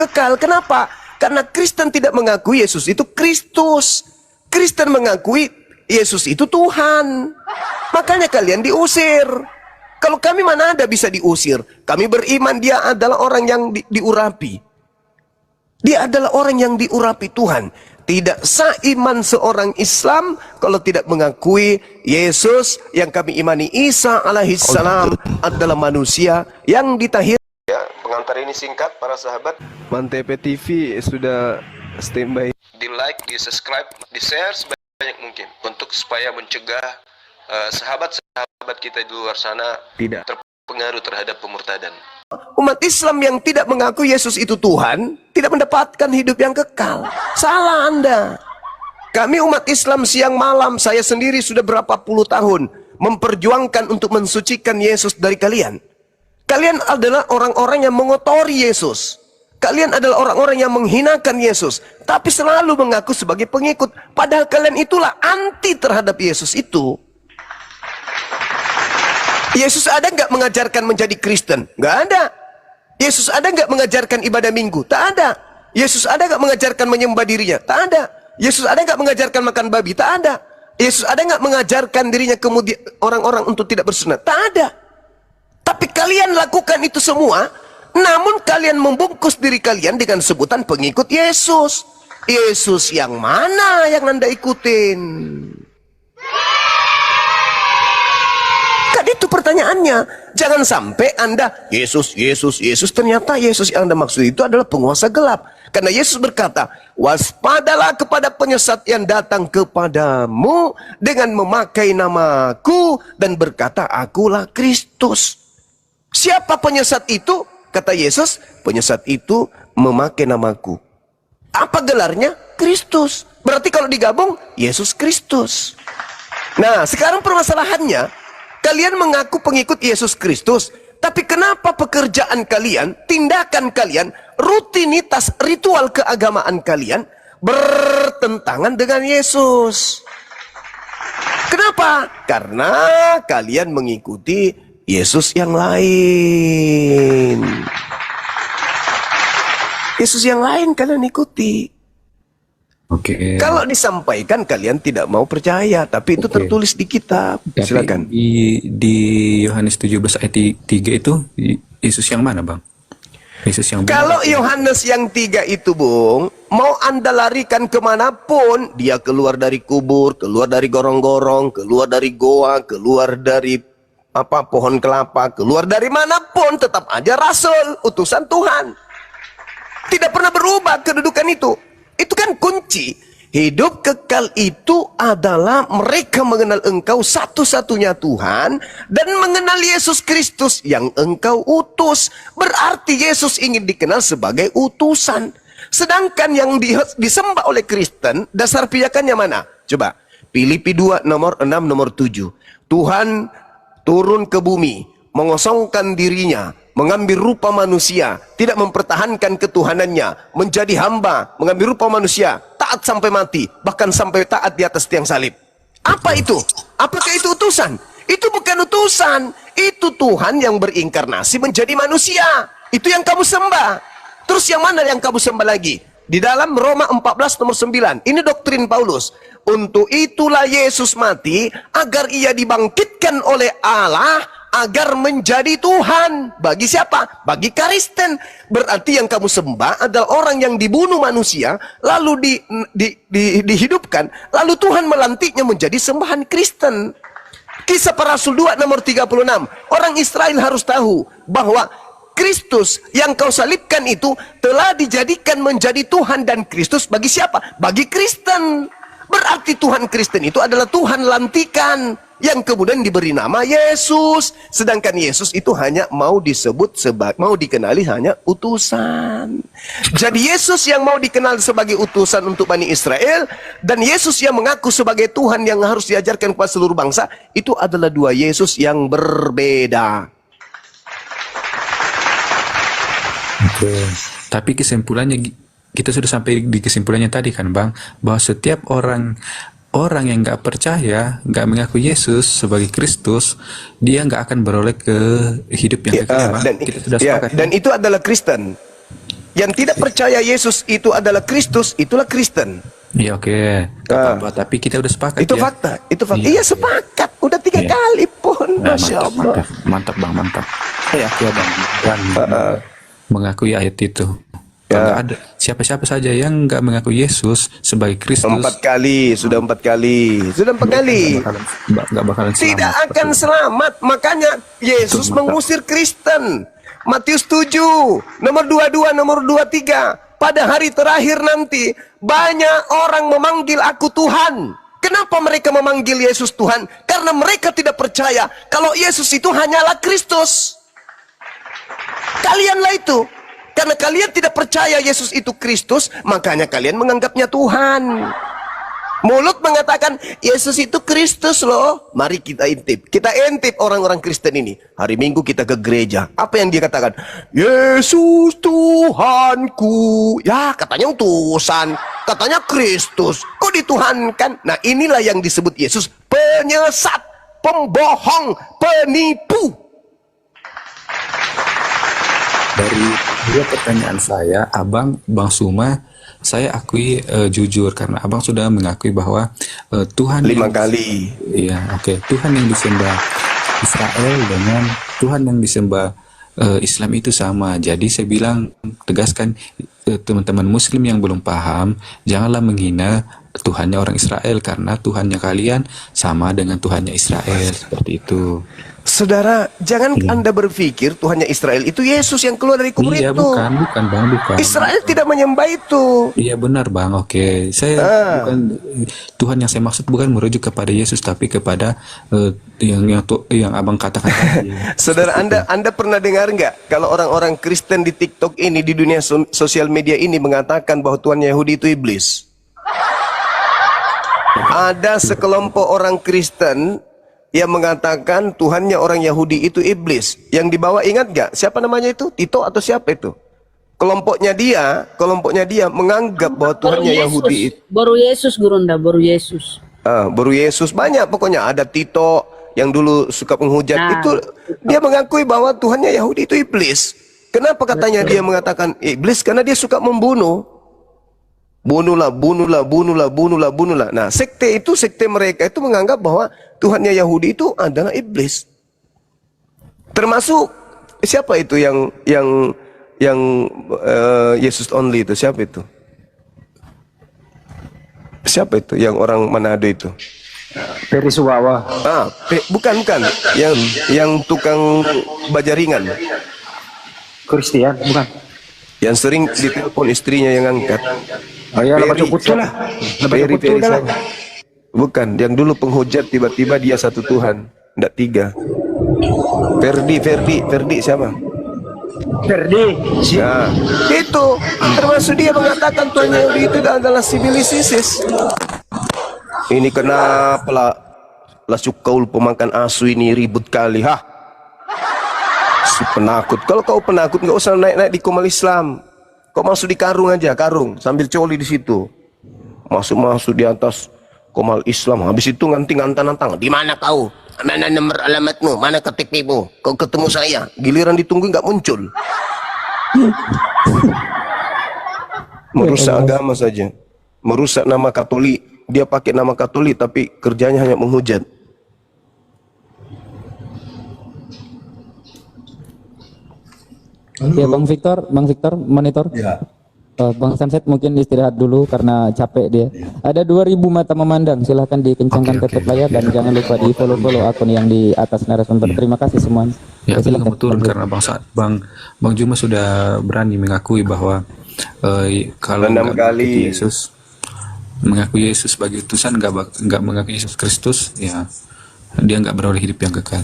kekal. Kenapa? Karena Kristen tidak mengakui Yesus itu Kristus. Kristen mengakui Yesus itu Tuhan. Makanya kalian diusir. Kalau kami mana ada bisa diusir. Kami beriman dia adalah orang yang diurapi. Dia adalah orang yang diurapi Tuhan. Tidak sah iman seorang Islam kalau tidak mengakui Yesus yang kami imani, Isa alaihissalam adalah manusia yang ditahir. Ya, pengantar ini singkat para sahabat. Mantep TV sudah standby. Di like, di subscribe, di share sebanyak mungkin untuk supaya mencegah sahabat-sahabat kita di luar sana tidak terpengaruh terhadap pemurtadan. Umat Islam yang tidak mengaku Yesus itu Tuhan tidak mendapatkan hidup yang kekal. Salah Anda. Kami umat Islam siang malam, saya sendiri sudah berapa puluh tahun memperjuangkan untuk mensucikan Yesus dari kalian. Kalian adalah orang-orang yang mengotori Yesus. Kalian adalah orang-orang yang menghinakan Yesus, tapi selalu mengaku sebagai pengikut. Padahal kalian itulah anti terhadap Yesus itu. Yesus ada nggak mengajarkan menjadi Kristen? Nggak ada. Yesus ada nggak mengajarkan ibadah minggu? Tak ada. Yesus ada nggak mengajarkan menyembah dirinya? Tak ada. Yesus ada nggak mengajarkan makan babi? Tak ada. Yesus ada nggak mengajarkan dirinya kemudian orang-orang untuk tidak bersunat? Tak ada. Tapi kalian lakukan itu semua, namun kalian membungkus diri kalian dengan sebutan pengikut Yesus. Yesus yang mana yang Anda ikutin? Kan itu pertanyaannya. Jangan sampai Anda Yesus, ternyata Yesus yang Anda maksud itu adalah penguasa gelap. Karena Yesus berkata, waspadalah kepada penyesat yang datang kepadamu dengan memakai namaku dan berkata, akulah Kristus. Siapa penyesat itu? Kata Yesus, penyesat itu memakai namaku. Apa gelarnya? Kristus. Berarti kalau digabung, Yesus Kristus. Nah, sekarang permasalahannya, kalian mengaku pengikut Yesus Kristus, tapi kenapa pekerjaan kalian, tindakan kalian, rutinitas ritual keagamaan kalian bertentangan dengan Yesus? Kenapa? Karena kalian mengikuti Yesus yang lain. Yesus yang lain kalian ikuti. Oke. Kalau disampaikan kalian tidak mau percaya, tapi itu tertulis di kitab. Tapi silakan. Di Yohanes 17 ayat 3 itu Yesus yang mana, Bang? Yesus yang kalau Yohanes yang 3 itu, Bung, mau Anda larikan kemanapun, dia keluar dari kubur, keluar dari gorong-gorong, keluar dari goa, keluar dari pohon kelapa, keluar dari manapun, tetap aja rasul, utusan Tuhan. Tidak pernah berubah kedudukan itu. Itu kan kunci. Hidup kekal itu adalah mereka mengenal engkau satu-satunya Tuhan dan mengenal Yesus Kristus yang engkau utus. Berarti Yesus ingin dikenal sebagai utusan. Sedangkan yang disembah oleh Kristen, dasar pijakannya mana? Coba, Filipi 2 nomor 6 nomor 7. Tuhan turun ke bumi, mengosongkan dirinya, mengambil rupa manusia, tidak mempertahankan ketuhanannya, menjadi hamba, mengambil rupa manusia, taat sampai mati, bahkan sampai taat di atas tiang salib. Apa itu? Apakah itu utusan? Itu bukan utusan. Itu Tuhan yang berinkarnasi menjadi manusia. Itu yang kamu sembah. Terus yang mana yang kamu sembah lagi? Di dalam Roma 14 nomor 9. Ini doktrin Paulus. Untuk itulah Yesus mati, agar ia dibangkitkan oleh Allah, agar menjadi Tuhan. Bagi siapa? Bagi Kristen. Berarti yang kamu sembah adalah orang yang dibunuh manusia, lalu dihidupkan, lalu Tuhan melantiknya menjadi sembahan Kristen. Kisah Para Rasul 2 nomor 36. Orang Israel harus tahu bahwa Kristus yang kau salibkan itu telah dijadikan menjadi Tuhan dan Kristus bagi siapa? Bagi Kristen. Berarti Tuhan Kristen itu adalah Tuhan lantikan yang kemudian diberi nama Yesus. Sedangkan Yesus itu hanya mau dikenali hanya utusan. Jadi Yesus yang mau dikenal sebagai utusan untuk Bani Israel dan Yesus yang mengaku sebagai Tuhan yang harus diajarkan kepada seluruh bangsa, itu adalah dua Yesus yang berbeda. Oke. Tapi kesimpulannya kita sudah sampai di kesimpulannya tadi kan, Bang, bahwa setiap orang yang nggak percaya, nggak mengaku Yesus sebagai Kristus, dia nggak akan beroleh ke hidup yang kekal, Bang. Dan, kita sudah sepakat. Dan itu adalah Kristen. Yang tidak percaya Yesus itu adalah Kristus, itulah Kristen. Iya, oke. Nggak apa-apa, tapi kita udah sepakat Itu ya. fakta, itu fakta. Iya, Iya, sepakat. Udah 3 Iya. kali pun, Nah, Masya mantap, Allah. mantap, mantap bang, mantap. Saya akui bang, mengakui ayat itu. Nggak ada siapa-siapa saja yang nggak mengakui Yesus sebagai Kristus. 4 kali, sudah 4 kali. Sudah 4 kali. Nggak bakalan Tidak selamat. akan selamat. Makanya Yesus Betul, mantap. mengusir Kristen. Matius 7, nomor 22, nomor 23. Pada hari terakhir nanti, banyak orang memanggil aku Tuhan. Kenapa mereka memanggil Yesus Tuhan? Karena mereka tidak percaya kalau Yesus itu hanyalah Kristus. Kalianlah itu. Karena kalian tidak percaya Yesus itu Kristus, makanya kalian menganggapnya Tuhan. Mulut mengatakan Yesus itu Kristus loh. Mari kita intip. Kita intip orang-orang Kristen ini. Hari Minggu kita ke gereja. Apa yang dia katakan? Yesus Tuhanku. Ya, katanya utusan. Katanya Kristus. Kok dituhankan? Nah, inilah yang disebut Yesus penyesat, pembohong, penipu. Dari dua pertanyaan saya, Bang Suma, saya akui jujur karena Abang sudah mengakui bahwa Tuhan 5 kali. Iya, oke. Tuhan yang disembah Israel dengan Tuhan yang disembah Islam itu sama. Jadi saya bilang, tegaskan teman-teman Muslim yang belum paham, janganlah menghina Tuhannya orang Israel karena Tuhannya kalian sama dengan Tuhannya Israel, seperti itu. Saudara, jangan Anda berpikir Tuhannya Israel itu Yesus yang keluar dari kubur Iya, itu. bukan Bang, bukan. Israel tidak menyembah itu. Iya benar Bang, oke. Saya bukan Tuhan yang saya maksud bukan merujuk kepada Yesus tapi kepada yang Abang katakan tadi. Saudara, Anda pernah dengar nggak kalau orang-orang Kristen di TikTok ini, di dunia sosial media ini mengatakan bahwa Tuhan Yahudi itu iblis? Ada sekelompok orang Kristen yang mengatakan Tuhannya orang Yahudi itu iblis. Yang dibawa, ingat nggak? Siapa namanya itu? Tito atau siapa itu? Kelompoknya dia menganggap bahwa Tuhannya Yahudi itu. Baru Yesus Gurunda, baru Yesus. Baru Yesus, banyak pokoknya. Ada Tito yang dulu suka menghujat. Itu dia mengakui bahwa Tuhannya Yahudi itu iblis. Kenapa katanya dia mengatakan iblis? Karena dia suka membunuh. Bunuhlah. Nah, sekte mereka itu menganggap bahwa Tuhannya Yahudi itu adalah iblis. Termasuk siapa itu yang Yesus only itu? Siapa itu? Siapa itu yang orang Manado itu? Peri Suwawa. Bukan. Yang tukang bajaringan. Kristian, bukan? Yang sering ditelepon istrinya yang angkat. Oh ya, Lepas Putu lah. Peri lah. Bukan, yang dulu penghujat tiba-tiba dia satu Tuhan, tidak 3. Ferdi siapa? Ferdi. Nah, itu termasuk dia mengatakan Tuhan Yahudi itu adalah sibilisisis. Ini kenapa lah Sukaul pemakan asu ini ribut kali, si penakut. Kalau kau penakut nggak usah naik di Komal Islam. Kau masuk di karung aja, sambil coli di situ. Masuk di atas Komal Islam. Habis itu nantang. Di mana kau? Mana nomor alamatmu? Mana KTP-mu? Kau ketemu saya. Giliran ditunggu nggak muncul. Merusak agama saja. Merusak nama Katolik. Dia pakai nama Katolik tapi kerjanya hanya menghujat. Ya Bang Victor monitor. Ya. Bang Sunset mungkin istirahat dulu karena capek dia. Ada 2000 mata memandang. Silahkan dikencangkan tetap layar dan jangan lupa di follow akun yang di atas narasumber. Terima kasih semuanya. Ya, kita mau turun karena Bang Juma sudah berani mengakui bahwa kalau 6 kali mengakui Yesus sebagai utusan, nggak mengakui Yesus Kristus, ya dia nggak beroleh hidup yang kekal.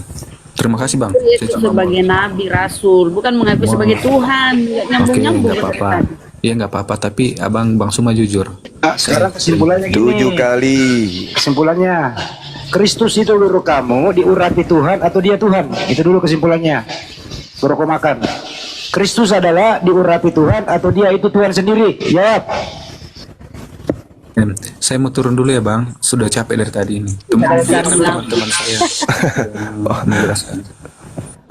Terima kasih Bang. Yesus sebagai nabi, rasul, bukan mengakui sebagai Tuhan. Nyambung-nyambung. Nggak apa-apa. Iya nggak apa-apa, tapi Bang Suma jujur. Sekarang kesimpulannya gini. 7 kali. Kesimpulannya, Kristus itu menurut kamu diurapi Tuhan atau dia Tuhan? Itu dulu kesimpulannya. Baru kau makan. Kristus adalah diurapi Tuhan atau dia itu Tuhan sendiri? Jawab. Saya mau turun dulu ya Bang, sudah capek dari tadi ini. Teman-teman saya menjelaskan.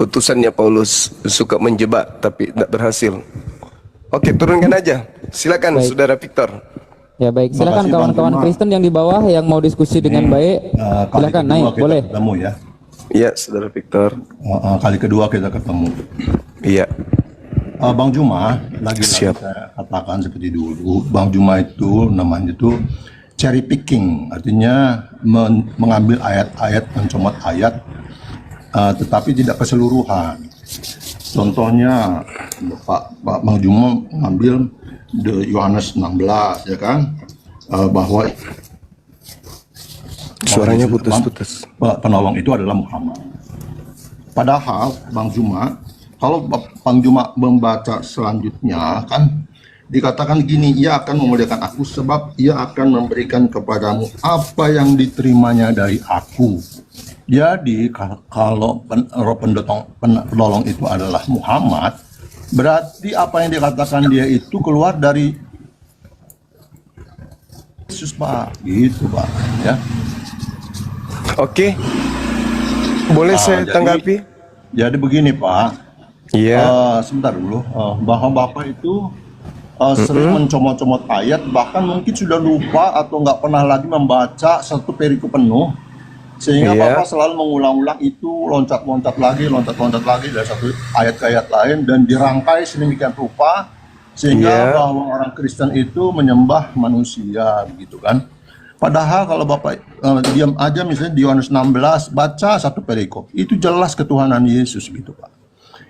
Utusannya Paulus suka menjebak tapi tidak berhasil. Oke, turunkan aja. Silakan Baik. Saudara Victor. Ya baik, silakan kasih, Bang kawan-kawan Juma. Kristen yang di bawah yang mau diskusi dengan baik, Kali silakan kedua naik, kita boleh. ketemu ya. Iya, Saudara Victor. Kali kedua kita ketemu. Iya. Bang Juma, lagi Siap. saya katakan seperti dulu, Bang Juma itu namanya itu cherry picking, artinya mengambil ayat-ayat, mencomot ayat, tetapi tidak keseluruhan. Contohnya, Pak Bang Juma mengambil Yohanes 16, ya kan, bahwa Suaranya Yesus, putus-putus. penolong itu adalah Muhammad. Padahal Bang Juma, kalau Bang Juma membaca selanjutnya kan dikatakan gini, ia akan memuliakan aku sebab ia akan memberikan kepadamu apa yang diterimanya dari aku. Jadi kalau roh penolong itu adalah Muhammad, berarti apa yang dikatakan dia itu keluar dari Yesus, Pak. Gitu, Pak. Ya. Oke. Boleh saya tanggapi? Jadi begini, Pak. Iya. Sebentar dulu, bahwa Bapak itu sering mencomot-comot ayat, bahkan mungkin sudah lupa atau nggak pernah lagi membaca satu perikop penuh, sehingga Iya. Bapak selalu mengulang-ulang itu, loncat-loncat lagi dari satu ayat ke ayat lain, dan dirangkai sedemikian rupa, sehingga Iya. bahwa orang Kristen itu menyembah manusia, begitu kan. Padahal kalau Bapak diam aja misalnya di Yohanes 16, baca satu perikop, itu jelas ketuhanan Yesus gitu, Pak.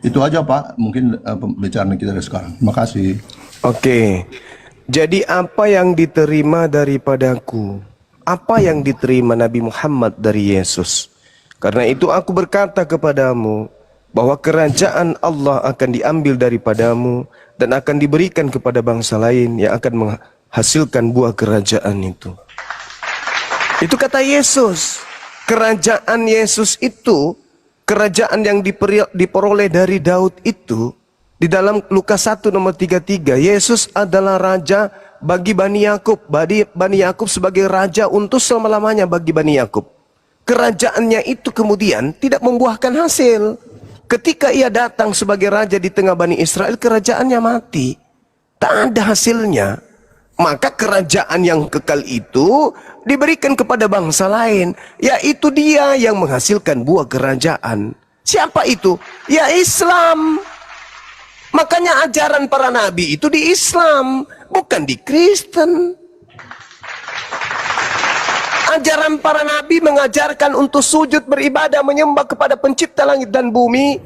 Itu aja, Pak, mungkin pembicaraan kita dari sekarang. Terima kasih. Oke. Jadi apa yang diterima daripadaku? Apa yang diterima Nabi Muhammad dari Yesus? Karena itu aku berkata kepadamu bahwa kerajaan Allah akan diambil daripadamu dan akan diberikan kepada bangsa lain yang akan menghasilkan buah kerajaan itu. Itu kata Yesus. Kerajaan Yesus itu, kerajaan yang diperoleh dari Daud itu, di dalam Lukas 1 nomor 33, Yesus adalah raja bagi Bani Yakub. Bani Yakub sebagai raja untuk selama-lamanya bagi Bani Yakub. Kerajaannya itu kemudian tidak membuahkan hasil. Ketika ia datang sebagai raja di tengah Bani Israel, kerajaannya mati. Tak ada hasilnya. Maka kerajaan yang kekal itu diberikan kepada bangsa lain. Yaitu dia yang menghasilkan buah kerajaan. Siapa itu? Ya Islam. Makanya ajaran para nabi itu di Islam, bukan di Kristen. Ajaran para nabi mengajarkan untuk sujud beribadah menyembah kepada pencipta langit dan bumi.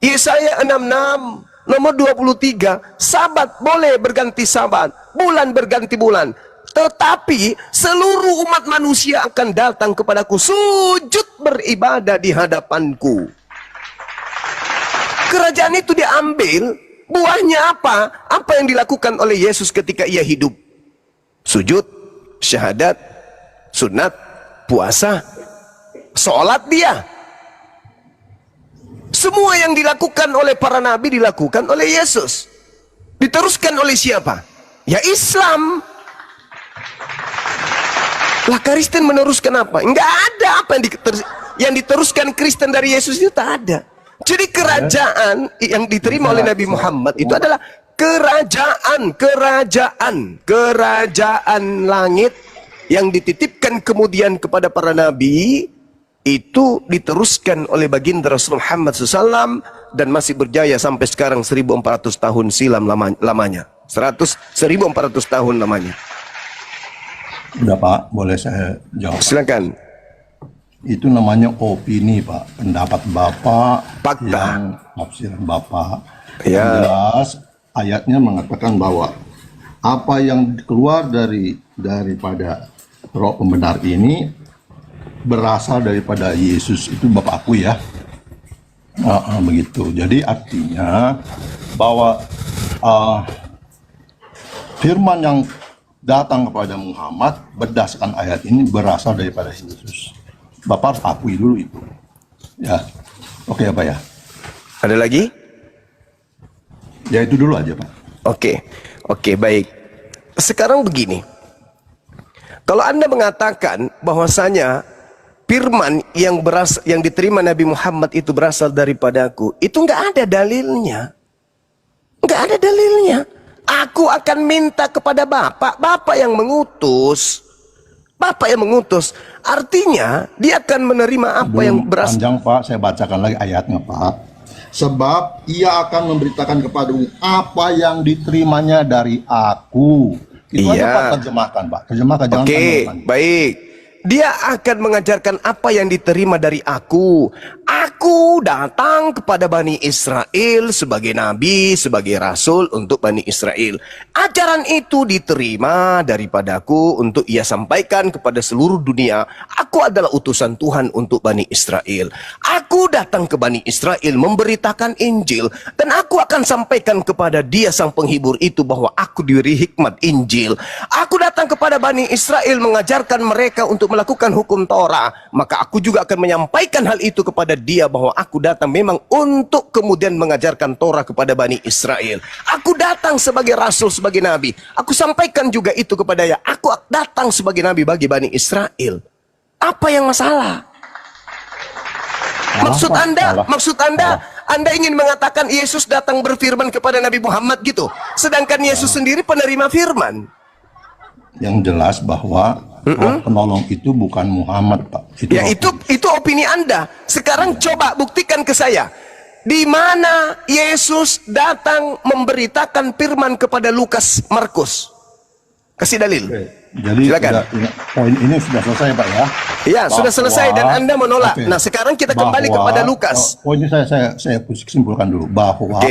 Yesaya 66 nomor 23, Sabat boleh berganti Sabat, bulan berganti bulan, tetapi seluruh umat manusia akan datang kepadaku sujud beribadah di hadapanku. Kerajaan itu diambil, buahnya apa? Apa yang dilakukan oleh Yesus ketika ia hidup? Sujud, syahadat, sunat, puasa, sholat dia. Semua yang dilakukan oleh para nabi dilakukan oleh Yesus. Diteruskan oleh siapa? Ya Islam. Lah Kristen meneruskan apa? Enggak ada apa yang diteruskan Kristen dari Yesus itu, tak ada. Jadi kerajaan yang diterima oleh Nabi Muhammad itu adalah kerajaan langit yang dititipkan kemudian kepada para nabi, itu diteruskan oleh baginda Rasul Muhammad SAW dan masih berjaya sampai sekarang 1400 tahun silam lamanya. 1400 tahun lamanya. Udah, Pak, boleh saya jawab? Silakan. Itu namanya opini, Pak, pendapat Bapak, Fakta. yang tafsiran Bapak. Ya. Yang jelas ayatnya mengatakan bahwa apa yang keluar daripada roh pembenar ini berasal daripada Yesus, itu Bapak akui ya. Begitu. Jadi artinya bahwa firman yang datang kepada Muhammad berdasarkan ayat ini berasal daripada Yesus. Bapak harus akui dulu itu. Ya. Oke, Pak ya. Ada lagi? Ya itu dulu aja, Pak. Oke, baik. Sekarang begini. Kalau Anda mengatakan bahwasanya firman yang diterima Nabi Muhammad itu berasal daripadaku, itu nggak ada dalilnya. Nggak ada dalilnya. Aku akan minta kepada Bapa, Bapa yang mengutus. Bapa yang mengutus. Artinya dia akan menerima apa yang berasal. Panjang Pak, saya bacakan lagi ayatnya Pak. Sebab ia akan memberitakan kepadamu apa yang diterimanya dari aku. Itu aja Pak, terjemahkan Pak. Terjemahkan, jangan tanya. Baik. Dia akan mengajarkan apa yang diterima dari aku. Aku datang kepada Bani Israel sebagai nabi, sebagai rasul untuk Bani Israel. Ajaran itu diterima daripadaku untuk ia sampaikan kepada seluruh dunia. Aku adalah utusan Tuhan untuk Bani Israel. Aku datang ke Bani Israel memberitakan Injil. Dan aku akan sampaikan kepada dia sang penghibur itu bahwa aku diberi hikmat Injil. Aku datang kepada Bani Israel mengajarkan mereka untuk melakukan hukum Torah, maka aku juga akan menyampaikan hal itu kepada dia bahwa aku datang memang untuk kemudian mengajarkan Torah kepada Bani Israel. Aku datang sebagai rasul, sebagai nabi. Aku sampaikan juga itu kepada dia. Aku datang sebagai nabi bagi Bani Israel. Apa yang masalah? Maksud Anda ingin mengatakan Yesus datang berfirman kepada Nabi Muhammad gitu, sedangkan Yesus sendiri penerima firman. Yang jelas bahwa Roh penolong itu bukan Muhammad Pak. Itu opini Anda. Sekarang coba buktikan ke saya. Di mana Yesus datang memberitakan firman kepada Lukas, Markus? Kasih dalil. Oke. Jadi silakan. Poin ini sudah selesai Pak ya. Iya, sudah selesai dan Anda menolak. Nah, sekarang kita kembali kepada Lukas. Poin ini saya simpulkan dulu bahwa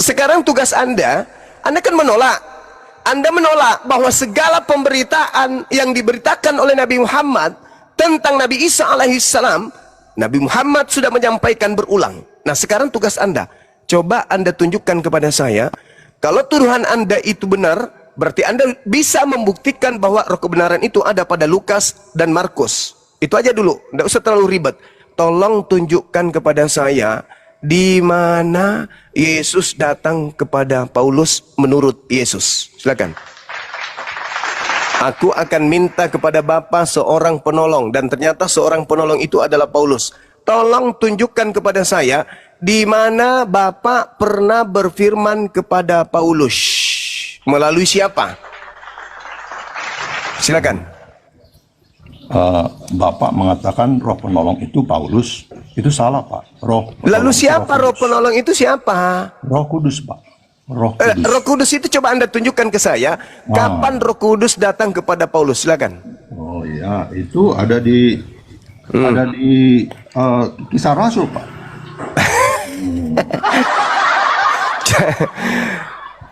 sekarang tugas Anda kan menolak. Anda menolak bahwa segala pemberitaan yang diberitakan oleh Nabi Muhammad tentang Nabi Isa alaihissalam, Nabi Muhammad sudah menyampaikan berulang. Nah, sekarang tugas Anda, coba Anda tunjukkan kepada saya, kalau tuduhan Anda itu benar, berarti Anda bisa membuktikan bahwa roh kebenaran itu ada pada Lukas dan Markus. Itu aja dulu, tidak usah terlalu ribet. Tolong tunjukkan kepada saya di mana Yesus datang kepada Paulus menurut Yesus. Silakan. Aku akan minta kepada Bapa seorang penolong, dan ternyata seorang penolong itu adalah Paulus. Tolong tunjukkan kepada saya di mana Bapa pernah berfirman kepada Paulus. Melalui siapa? Silakan. Bapak mengatakan roh penolong itu Paulus. Itu salah Pak. Lalu siapa roh penolong itu siapa? Roh Kudus Pak. Roh Kudus itu coba Anda tunjukkan ke saya. Kapan Roh Kudus datang kepada Paulus? Silakan. Oh iya, itu ada di Kisah Rasul Pak.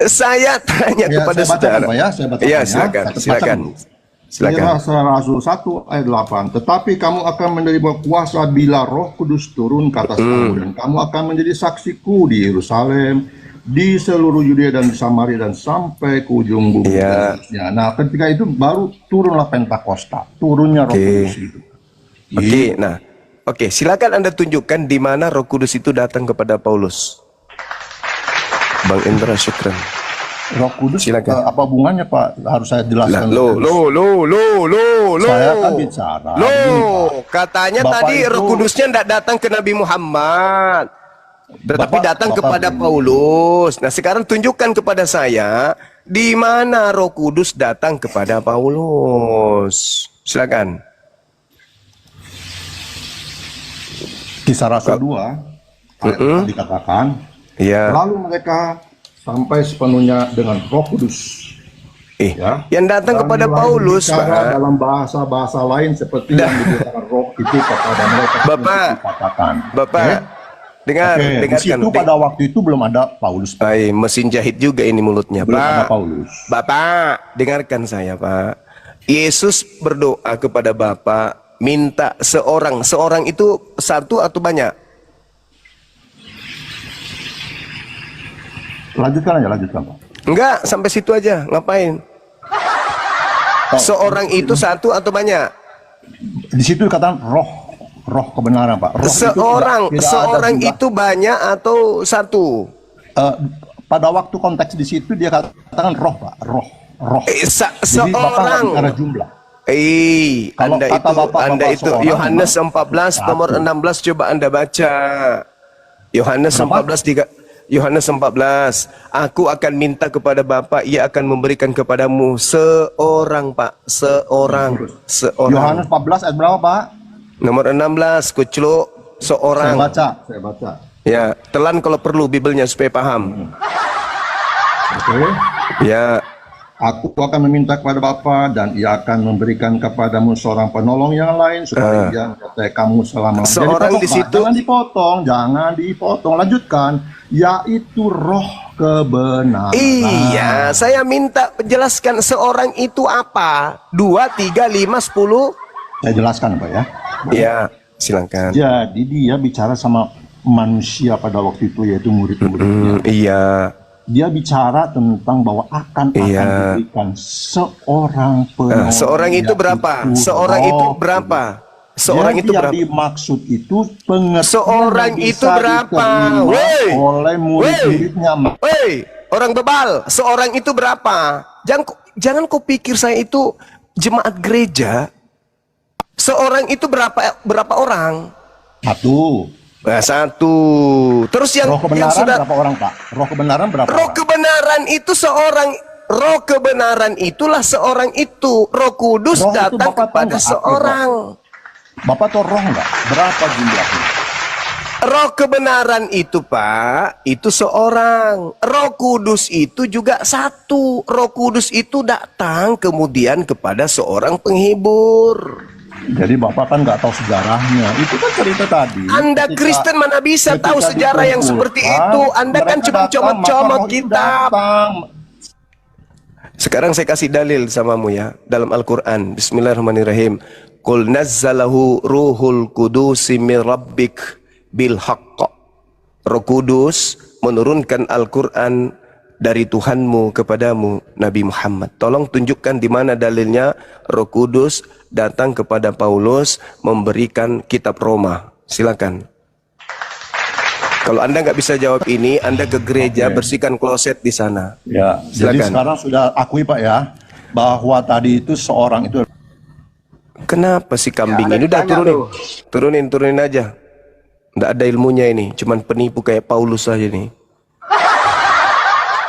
Saya tanya kepada saudara. Ya, silakan. Silakan. Rasul 1 ayat 8. Tetapi kamu akan menerima kuasa bila Roh Kudus turun ke atas kamu, dan kamu akan menjadi saksiku di Yerusalem, di seluruh Yudea dan Samaria, dan sampai ke ujung bumi. Nah, ketika itu baru turunlah Pentakosta, turunnya Roh Kudus itu. Oke, silakan Anda tunjukkan di mana Roh Kudus itu datang kepada Paulus. Bang Indra, syukran. Roh Kudus, silakan. Apa hubungannya Pak? Harus saya jelaskan. Saya kan bicara. Katanya Bapak tadi itu, Roh Kudusnya tidak datang ke Nabi Muhammad, tetapi datang kepada Paulus. Nah, sekarang tunjukkan kepada saya di mana Roh Kudus datang kepada Paulus. Silakan. Kisah Rasul 2 ayat dikatakan, lalu mereka sampai sepenuhnya dengan Roh Kudus. Yang datang kepada Paulus, Pak, dalam bahasa-bahasa lain seperti yang dikatakan Roh itu kepada mereka. Bapak, dengarkan. Di situ pada waktu itu belum ada Paulus. Mesin jahit juga ini mulutnya, belum Pak. ada Paulus. Bapak, dengarkan saya, Pak. Yesus berdoa kepada Bapa, minta seorang itu satu atau banyak? Lanjutkan Pak. Enggak, sampai situ aja. Ngapain? Seorang itu satu atau banyak? Di situ dikatakan roh kebenaran Pak. Seorang itu banyak atau satu? Pada waktu konteks di situ dia katakan roh Pak. Roh. Seorang. Karena jumlah. Anda itu Yohanes 14 nomor 16, coba Anda baca. Yohanes 14 Yohanes 14. Aku akan minta kepada Bapa, ia akan memberikan kepadamu seorang, Pak. Seorang. Yohanes 14 ayat berapa, Pak? Nomor 16, kucluk seorang. Saya baca. Ya, telan kalau perlu Bibelnya supaya paham. Oke. Ya, Aku akan meminta kepada Bapa dan ia akan memberikan kepadamu seorang penolong yang lain supaya dia menyertai kamu selama-lamanya. Seorang Jadi di situ- jangan dipotong, lanjutkan, yaitu roh kebenaran. iya, saya minta jelaskan seorang itu apa? 2, 3, 5, 10. Saya jelaskan, Pak ya. Ya, silakan. Jadi dia bicara sama manusia pada waktu itu, yaitu murid-muridnya. Iya. Dia bicara tentang bahwa akan Iya. diberikan seorang penolong. Seorang itu berapa? Seorang itu berapa? Seorang Jadi itu yang berapa? dimaksud itu pengertian Seorang yang itu bisa berapa? diterima Woi! oleh murid-muridnya. Hei, orang bebal, seorang itu berapa? Jangan kau pikir saya itu jemaat gereja. Seorang itu berapa orang? Satu. Nah, 1. Terus yang Roh kebenaran sudah berapa orang, Pak? Roh kebenaran berapa roh orang? kebenaran itu seorang. Roh kebenaran itulah seorang itu. Roh Kudus Roh itu datang Bapak tahu kepada nggak, seorang. Bapak tahu roh nggak? Berapa jumlahnya? Roh kebenaran itu, Pak, itu seorang. Roh Kudus itu juga satu. Roh Kudus itu datang kemudian kepada seorang penghibur. Jadi Bapak kan nggak tahu sejarahnya. Itu kan cerita tadi. Anda Ketika- Kristen mana bisa tahu ketika sejarah yang seperti dikumpulkan, itu? Anda kan mereka cuma datang, comot-comot maka roh itu kitab. datang. Sekarang saya kasih dalil samamu ya dalam Al-Quran. Bismillahirrahmanirrahim. Qul nazzalahu ruhul kudusi min rabbik bil haqq. Roh Kudus menurunkan Al-Quran dari Tuhanmu kepadamu, Nabi Muhammad. Tolong tunjukkan di mana dalilnya Roh Kudus datang kepada Paulus memberikan kitab Roma. Silakan. Kalau Anda nggak bisa jawab ini, Anda ke gereja, bersihkan kloset di sana. Ya, jadi Silakan. sekarang sudah akui, Pak ya, bahwa tadi itu seorang itu. Kenapa si kambing Ya, ada ini udah ditanya turunin aja. Nggak ada ilmunya ini, cuman penipu kayak Paulus saja nih.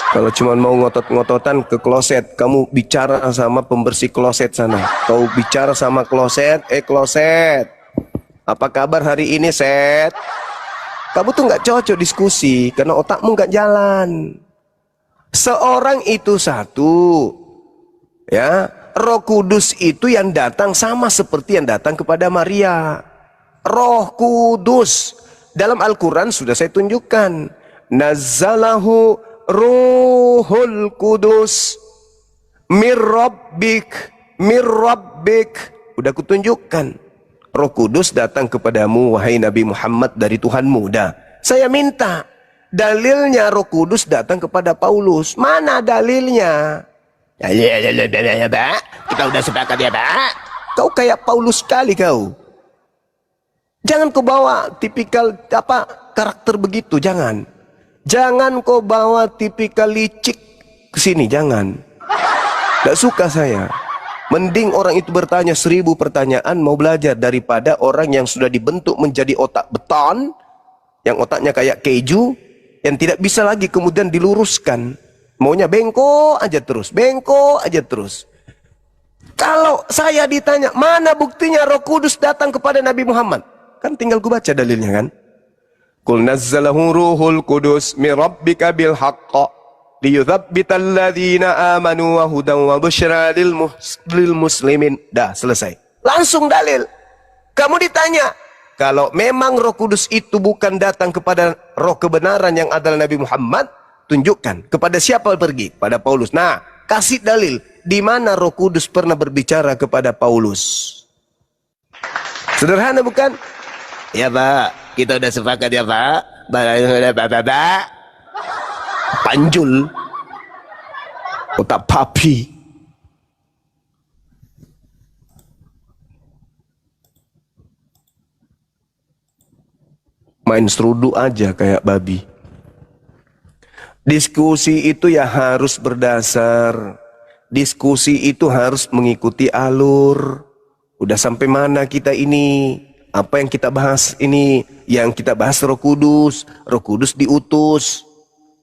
Kalau cuman mau ngotot-ngototan ke kloset, kamu bicara sama pembersih kloset sana. Kau bicara sama kloset, kloset, apa kabar hari ini, Set? Kamu tuh nggak cocok diskusi karena otakmu nggak jalan. Seorang itu satu, ya. Roh Kudus itu yang datang sama seperti yang datang kepada Maria. Roh Kudus dalam Al-Quran sudah saya tunjukkan. Nazzalahu Ruhul Kudus mir rabbik. Udah kutunjukkan. Roh Kudus datang kepadamu wahai Nabi Muhammad dari Tuhanmu. Dah. Saya minta dalilnya Roh Kudus datang kepada Paulus. Mana dalilnya? Ya, Pak. Kita udah sepakat ya, Pak. Kau kayak Paulus sekali kau. Jangan kau bawa tipikal karakter begitu, jangan. Jangan kau bawa tipikal licik ke sini, jangan. Tidak suka saya. Mending orang itu bertanya 1000 pertanyaan mau belajar daripada orang yang sudah dibentuk menjadi otak beton, yang otaknya kayak keju, yang tidak bisa lagi kemudian diluruskan. Maunya bengkok aja terus. Kalau saya ditanya, mana buktinya Roh Kudus datang kepada Nabi Muhammad? Kan tinggal ku baca dalilnya kan. Qul nazzalahu ruhul kudus min rabbika bil haqq liyuthabbital ladzina amanu wa hudan wa busyra lil muslimin. Dah selesai. Langsung dalil. Kamu ditanya, kalau memang Roh Kudus itu bukan datang kepada roh kebenaran yang adalah Nabi Muhammad, tunjukkan kepada siapa pergi? Pada Paulus. Nah, kasih dalil di mana Roh Kudus pernah berbicara kepada Paulus. Sederhana bukan? Ya, Pak. Kita udah sepakat ya, Pak. Pak. Panjul. Otak papi. Main serudu aja kayak babi. Diskusi itu ya harus berdasar. Diskusi itu harus mengikuti alur. Udah sampai mana kita ini? Apa yang kita bahas ini? Yang kita bahas Roh Kudus. Roh Kudus diutus.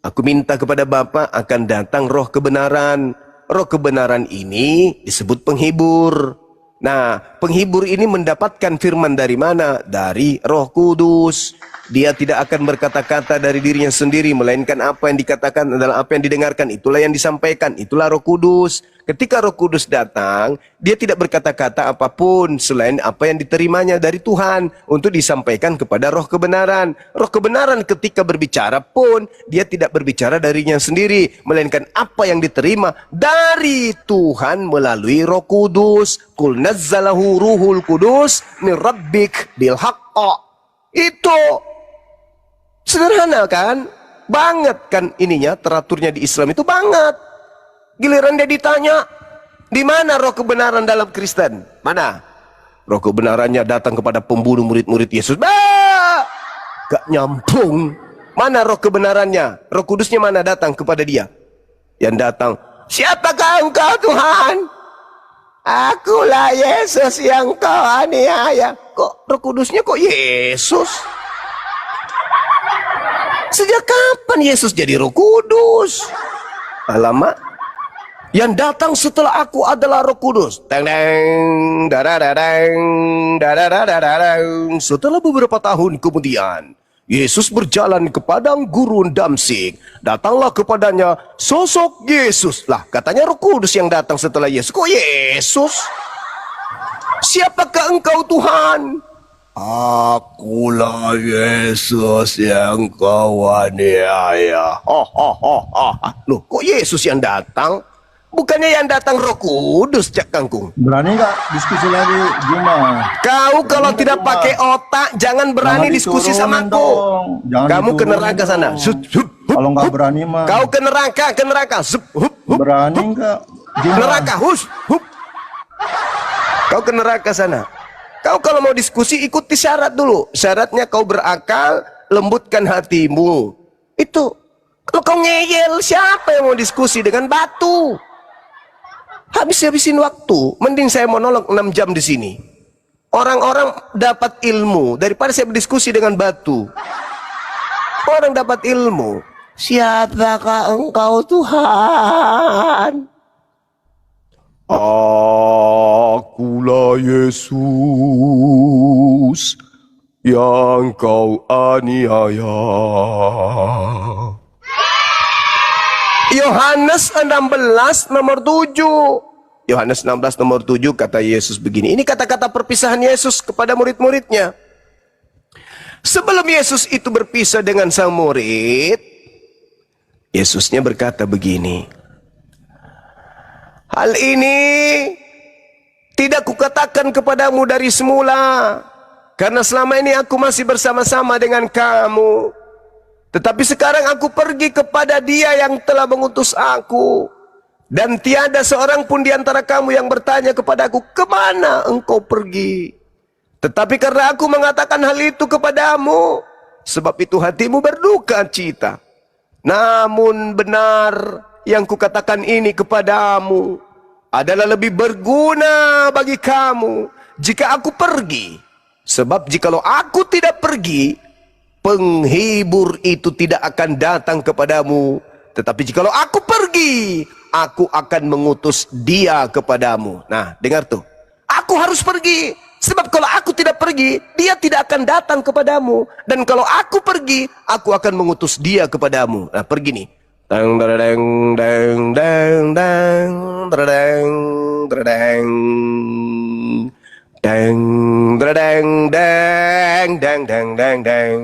Aku minta kepada Bapa akan datang roh kebenaran. Roh kebenaran ini disebut penghibur. Nah, penghibur ini mendapatkan firman dari mana? Dari Roh Kudus. Dia tidak akan berkata-kata dari dirinya sendiri, melainkan apa yang dikatakan adalah apa yang didengarkan. Itulah yang disampaikan, itulah Roh Kudus. Ketika Roh Kudus datang, dia tidak berkata-kata apapun selain apa yang diterimanya dari Tuhan untuk disampaikan kepada roh kebenaran. Roh kebenaran ketika berbicara pun, dia tidak berbicara darinya sendiri, melainkan apa yang diterima dari Tuhan melalui Roh Kudus. Qul nazzalahu ruhul kudus min rabbik bil haqqa. Itu sederhana kan? Banget kan ininya, teraturnya di Islam itu banget. Giliran dia ditanya, di mana roh kebenaran dalam Kristen? Mana? Roh kebenarannya datang kepada pembunuh murid-murid Yesus. Gak nyambung. Mana roh kebenarannya? Roh Kudusnya mana datang kepada dia? Yang datang, siapakah engkau Tuhan? Akulah Yesus yang kau aniaya. Kok Roh Kudusnya kok Yesus? Sejak kapan Yesus jadi Roh Kudus? Alamak. Yang datang setelah aku adalah Roh Kudus. Teng-teng, dadadadeng, dadadadadeng. Setelah beberapa tahun kemudian, Yesus berjalan ke padang gurun Damsik. Datanglah kepadanya sosok Yesus. Lah, katanya Roh Kudus yang datang setelah Yesus. Kok Yesus? Siapakah engkau Tuhan? Akulah Yesus yang kau aniaya. Loh, kok Yesus yang datang? Bukannya yang datang Roh Kudus, Cak Kangkung. Berani nggak diskusi lagi, Juma? Kau kalau tidak pakai otak, jangan berani diskusi sama aku. Kamu ke neraka sana. Kalau nggak berani mah. Kau ke neraka, ke neraka. Berani nggak? Juma? Neraka, Kau ke neraka sana. Kau kalau mau diskusi, ikuti syarat dulu. Syaratnya kau berakal, lembutkan hatimu. Itu. Kalau kau ngeyel, siapa yang mau diskusi dengan batu? Habisin waktu. Mending saya monolog 6 jam di sini. Orang-orang dapat ilmu daripada saya berdiskusi dengan batu. Orang dapat ilmu. Siapakah engkau Tuhan? Akulah Yesus yang kau aniaya. Yohanes 16 nomor 7. Yohanes 16 nomor 7 kata Yesus begini. Ini kata-kata perpisahan Yesus kepada murid-muridnya. Sebelum Yesus itu berpisah dengan sang murid, Yesusnya berkata begini. Hal ini tidak kukatakan kepadamu dari semula, karena selama ini aku masih bersama-sama dengan kamu. Tetapi sekarang aku pergi kepada Dia yang telah mengutus aku. Dan tiada seorang pun di antara kamu yang bertanya kepadaku, kemana engkau pergi? Tetapi karena aku mengatakan hal itu kepadamu, sebab itu hatimu berduka cita. Namun benar yang kukatakan ini kepadamu adalah lebih berguna bagi kamu jika aku pergi. Sebab jikalau aku tidak pergi, penghibur itu tidak akan datang kepadamu. Tetapi jikalau aku pergi, aku akan mengutus Dia kepadamu. Nah, dengar tuh. Aku harus pergi. Sebab kalau aku tidak pergi, Dia tidak akan datang kepadamu. Dan kalau aku pergi, aku akan mengutus Dia kepadamu. Nah, pergi nih. Dang dang dang dang dang dang dang dang dang dang dang dang dang dang.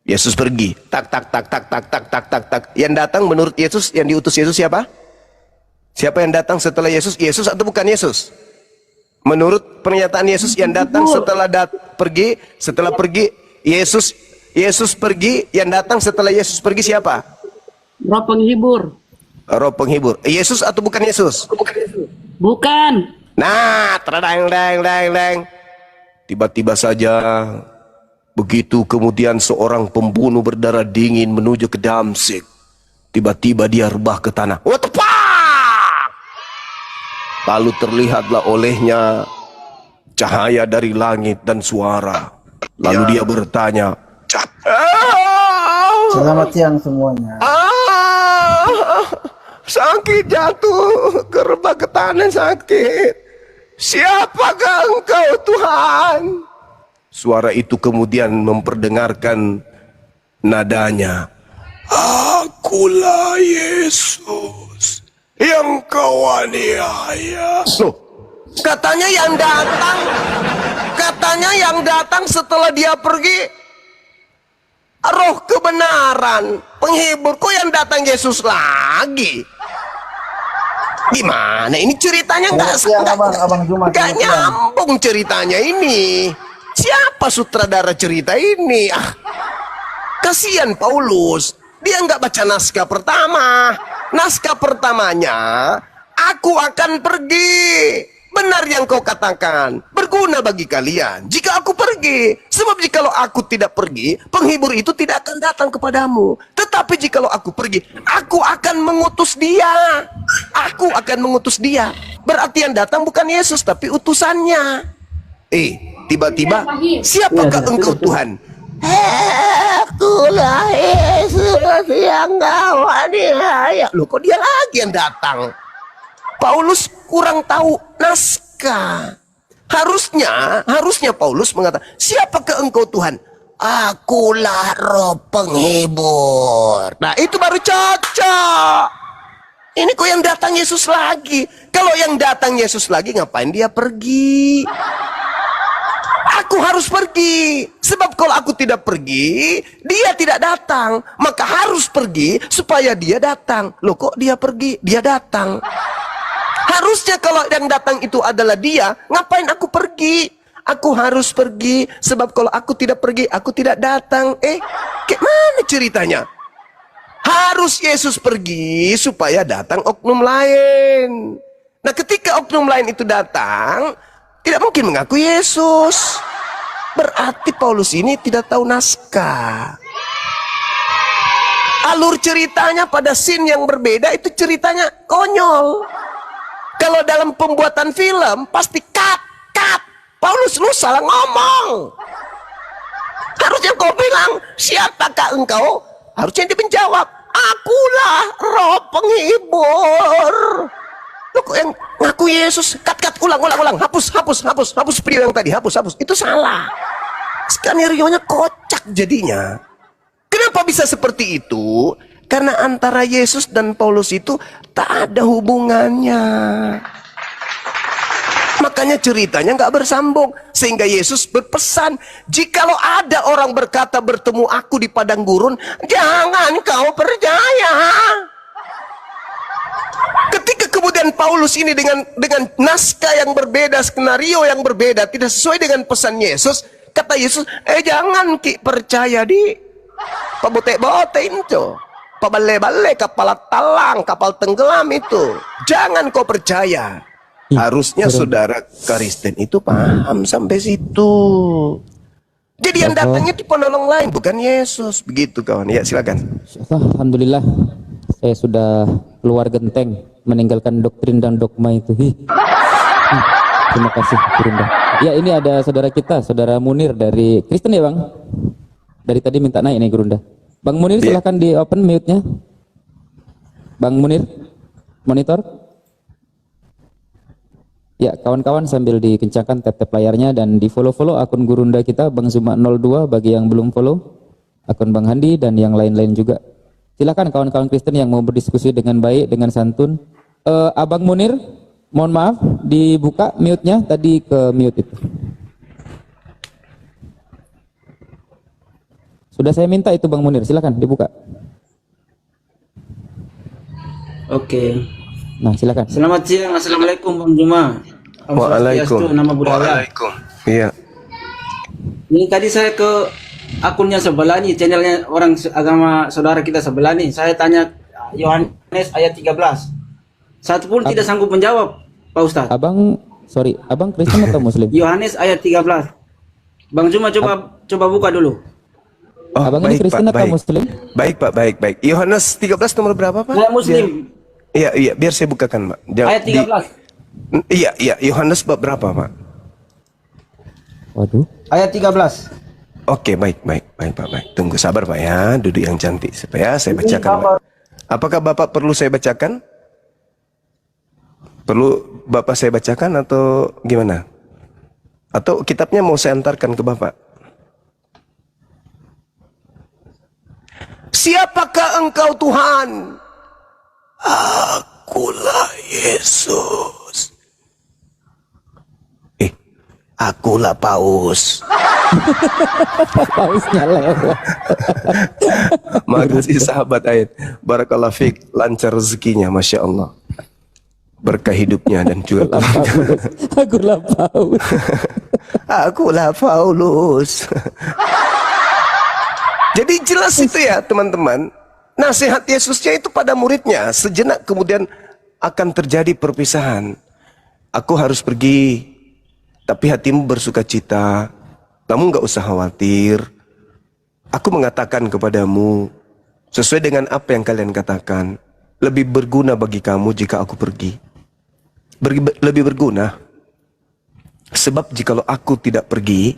Yesus pergi. Tak tak tak tak tak tak tak tak tak. Yang datang menurut Yesus, yang diutus Yesus siapa? Siapa yang datang setelah Yesus? Yesus atau bukan Yesus? Menurut pernyataan Yesus yang datang setelah pergi, setelah pergi Yesus pergi, yang datang setelah Yesus pergi siapa? Roh penghibur. Roh penghibur. Yesus atau bukan Yesus? Bukan. Nah, terdang dang dang dang. Tiba-tiba saja begitu kemudian seorang pembunuh berdarah dingin menuju ke Damsik. Tiba-tiba dia rebah ke tanah. Wah, tepak! Lalu terlihatlah olehnya cahaya dari langit dan suara. Lalu dia bertanya, Selamat siang semuanya. Sakit jatuh ke rebah ke tanah sakit. Siapakah engkau Tuhan? Suara itu kemudian memperdengarkan nadanya. Akulah Yesus yang kau aniaya. Loh, katanya yang datang setelah dia pergi roh kebenaran, penghibur. Kok yang datang Yesus lagi? Gimana ini ceritanya? Nggak nyambung ceritanya ini. Siapa sutradara cerita ini? Kasihan Paulus, dia nggak baca naskah pertama. Naskah pertamanya, aku akan pergi. Benar yang kau katakan, berguna bagi kalian jika aku pergi. Sebab jikalau aku tidak pergi, penghibur itu tidak akan datang kepadamu. Tetapi jikalau aku pergi, aku akan mengutus dia. Aku akan mengutus dia. Berarti yang datang bukan Yesus, tapi utusannya. Tiba-tiba, siapakah engkau Tuhan? Akulah Yesus yang kau aniaya. Loh, kok dia lagi yang datang? Paulus kurang tahu naskah. Harusnya Paulus mengatakan, siapakah engkau Tuhan? Akulah roh penghibur. Nah, itu baru cocok. Ini kok yang datang Yesus lagi? Kalau yang datang Yesus lagi, ngapain dia pergi? Aku harus pergi. Sebab kalau aku tidak pergi, dia tidak datang. Maka harus pergi supaya dia datang. Loh, kok dia pergi? Dia datang. Harusnya kalau yang datang itu adalah dia, ngapain aku pergi? Aku harus pergi, sebab kalau aku tidak pergi, aku tidak datang. Kayak mana ceritanya? Harus Yesus pergi supaya datang oknum lain. Nah, ketika oknum lain itu datang, tidak mungkin mengaku Yesus. Berarti Paulus ini tidak tahu naskah. Alur ceritanya pada scene yang berbeda itu ceritanya konyol. Kalau dalam pembuatan film pasti cut. Paulus, lu salah ngomong. Harusnya kau bilang, siapakah engkau? Harusnya dia menjawab, akulah roh penghibur. Lu kok yang ngaku Yesus? Cut, ulang. Hapus video yang tadi, hapus. Itu salah. Skenario-nya kocak jadinya. Kenapa bisa seperti itu? Karena antara Yesus dan Paulus itu tak ada hubungannya. Makanya ceritanya nggak bersambung. Sehingga Yesus berpesan, jikalau ada orang berkata bertemu aku di padang gurun, jangan kau percaya. Ketika kemudian Paulus ini dengan naskah yang berbeda, skenario yang berbeda, tidak sesuai dengan pesan Yesus, kata Yesus, jangan percaya di pabote-bote itu. Pabale-bale, kapal talang, kapal tenggelam itu. Jangan kau percaya. Harusnya saudara Kristen itu paham sampai situ. Jadi yang datangnya di penolong lain, bukan Yesus. Begitu kawan. Ya, silakan. Alhamdulillah, saya sudah keluar genteng, meninggalkan doktrin dan dogma itu. Terima kasih, Gurunda. Ya, ini ada saudara kita, saudara Munir dari Kristen ya Bang? Dari tadi minta naik nih Gurunda. Bang Munir, silahkan di open mute-nya. Bang Munir, monitor. Ya, kawan-kawan sambil dikencangkan tap-tap layarnya dan di follow-follow akun Gurunda kita, Bang Zuma 02 bagi yang belum follow, akun Bang Handi dan yang lain-lain juga. Silakan kawan-kawan Kristen yang mau berdiskusi dengan baik, dengan santun. Abang Munir, mohon maaf, dibuka mute-nya, tadi ke mute itu. Sudah saya minta itu Bang Munir, silakan dibuka. Oke. Nah, silakan. Selamat siang, assalamualaikum Bang Juma. Waalaikumsalam. Nama budaya. Waalaikum. Iya. Ini tadi saya ke akunnya sebelah nih, channelnya orang agama saudara kita sebelah nih. Saya tanya Yohanes ayat 13. Satu pun tidak sanggup menjawab, Pak Ustadz. Abang Kristen atau Muslim? Yohanes ayat 13. Bang Juma coba buka dulu. Oh, Abang ini Kristen atau Muslim? Baik Pak, baik. Yohanes 13 nomor berapa Pak? Saya Muslim. Iya, biar saya bukakan Pak. Ayat 13. Iya, Yohanes bab berapa Pak? Waduh. Ayat 13. Oke, baik, Pak, baik. Tunggu sabar Pak ya, duduk yang cantik supaya saya bacakan. Pak. Apakah Bapak perlu saya bacakan? Perlu Bapak saya bacakan atau gimana? Atau kitabnya mau saya antarkan ke Bapak? Siapakah engkau Tuhan? Akulah Yesus. Akulah Paus. Pausnya lewat. Makasih sahabat ayat. Barakallah fiik, lancar rezekinya, Masya Allah. Berkah hidupnya dan juga Akulah Paus. Akulah Paulus. Jadi jelas itu ya teman-teman. Nasihat Yesusnya itu pada muridnya. Sejenak kemudian akan terjadi perpisahan. Aku harus pergi, tapi hatimu bersuka cita. Kamu gak usah khawatir. Aku mengatakan kepadamu, sesuai dengan apa yang kalian katakan, lebih berguna bagi kamu jika aku pergi. Lebih berguna. Sebab jikalau aku tidak pergi,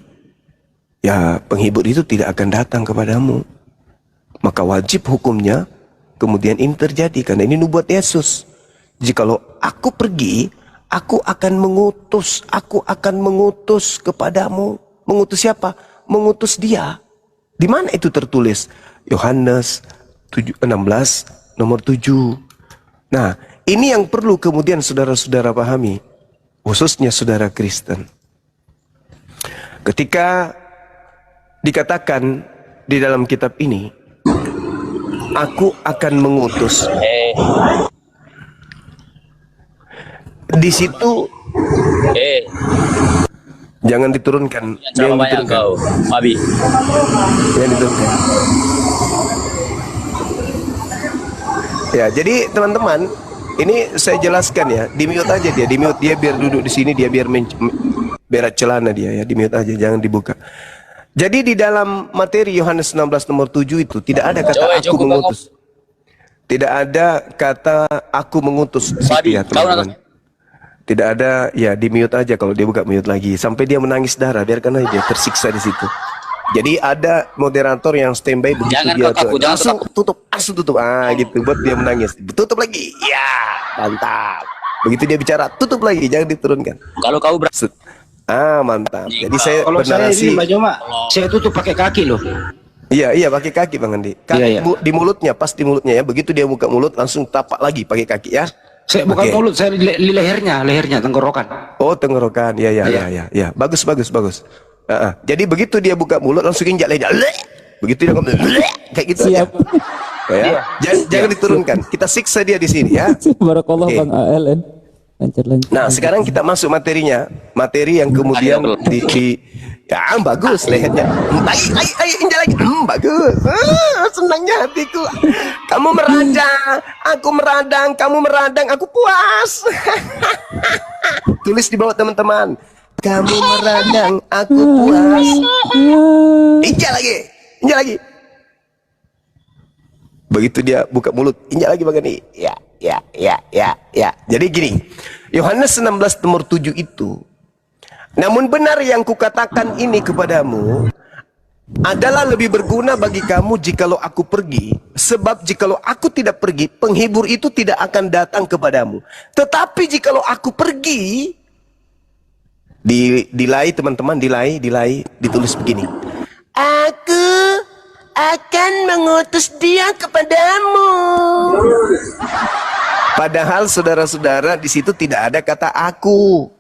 ya penghibur itu tidak akan datang kepadamu. Maka wajib hukumnya kemudian ini terjadi, karena ini nubuat Yesus. Jikalau aku pergi, aku akan mengutus kepadamu. Mengutus siapa? Mengutus dia. Di mana itu tertulis? Yohanes 16 nomor 7. Nah, ini yang perlu kemudian saudara-saudara pahami, khususnya saudara Kristen. Ketika dikatakan di dalam kitab ini, aku akan mengutus. Di situ jangan diturunkan. Jangan diturunkan. Kau, Abi. Jangan diturunkan. Ya, jadi teman-teman, ini saya jelaskan ya. Di mute aja dia, di mute dia biar duduk di sini, dia biar berat celana dia ya, di mute aja, jangan dibuka. Jadi di dalam materi Yohanes 16 nomor 7 itu tidak ada kata aku mengutus. Tidak ada kata aku mengutus di situ ya, teman-teman. Tidak ada, ya di mute aja, kalau dia buka mute lagi sampai dia menangis darah, biarkan aja dia tersiksa di situ. Jadi ada moderator yang standby begitu jangan dia tuh, langsung tutup, gitu buat dia menangis, tutup lagi, ya mantap. Begitu dia bicara, tutup lagi, jangan diturunkan. Kalau kau berhasil, mantap. Jadi saya kalau saya bernarasi, ini Pak Joma, saya tutup pakai kaki loh. Iya pakai kaki Bang Andi. Iya. Di mulutnya, pas di mulutnya ya. Begitu dia buka mulut langsung tapak lagi pakai kaki ya. Saya bukan mulut, saya di lehernya, tenggorokan. Oh, tenggorokan. Ya. Bagus. Jadi begitu dia buka mulut langsung injak lidah. Begitu dia ngomong kayak gitu aja. Ya. Jangan diturunkan. Kita siksa dia di sini ya. Barakallah Bang ALN. Lancar. Nah, sekarang kita masuk materinya. Materi yang kemudian ya bagus lehernya. Ayo injak lagi. Bagus. Senangnya hatiku. Kamu meradang, aku meradang, kamu meradang, aku puas. Tulis di bawah teman-teman. Kamu meradang, aku puas. Injak lagi. Begitu dia buka mulut, injak lagi Bang Andi. Ya. Jadi gini, Yohanes 16 nomor 7 itu, namun benar yang kukatakan ini kepadamu adalah lebih berguna bagi kamu jikalau aku pergi. Sebab jikalau aku tidak pergi, penghibur itu tidak akan datang kepadamu. Tetapi jikalau aku pergi, dilai teman-teman, dilai, ditulis begini. Aku akan mengutus dia kepadamu. Padahal saudara-saudara di situ tidak ada kata aku.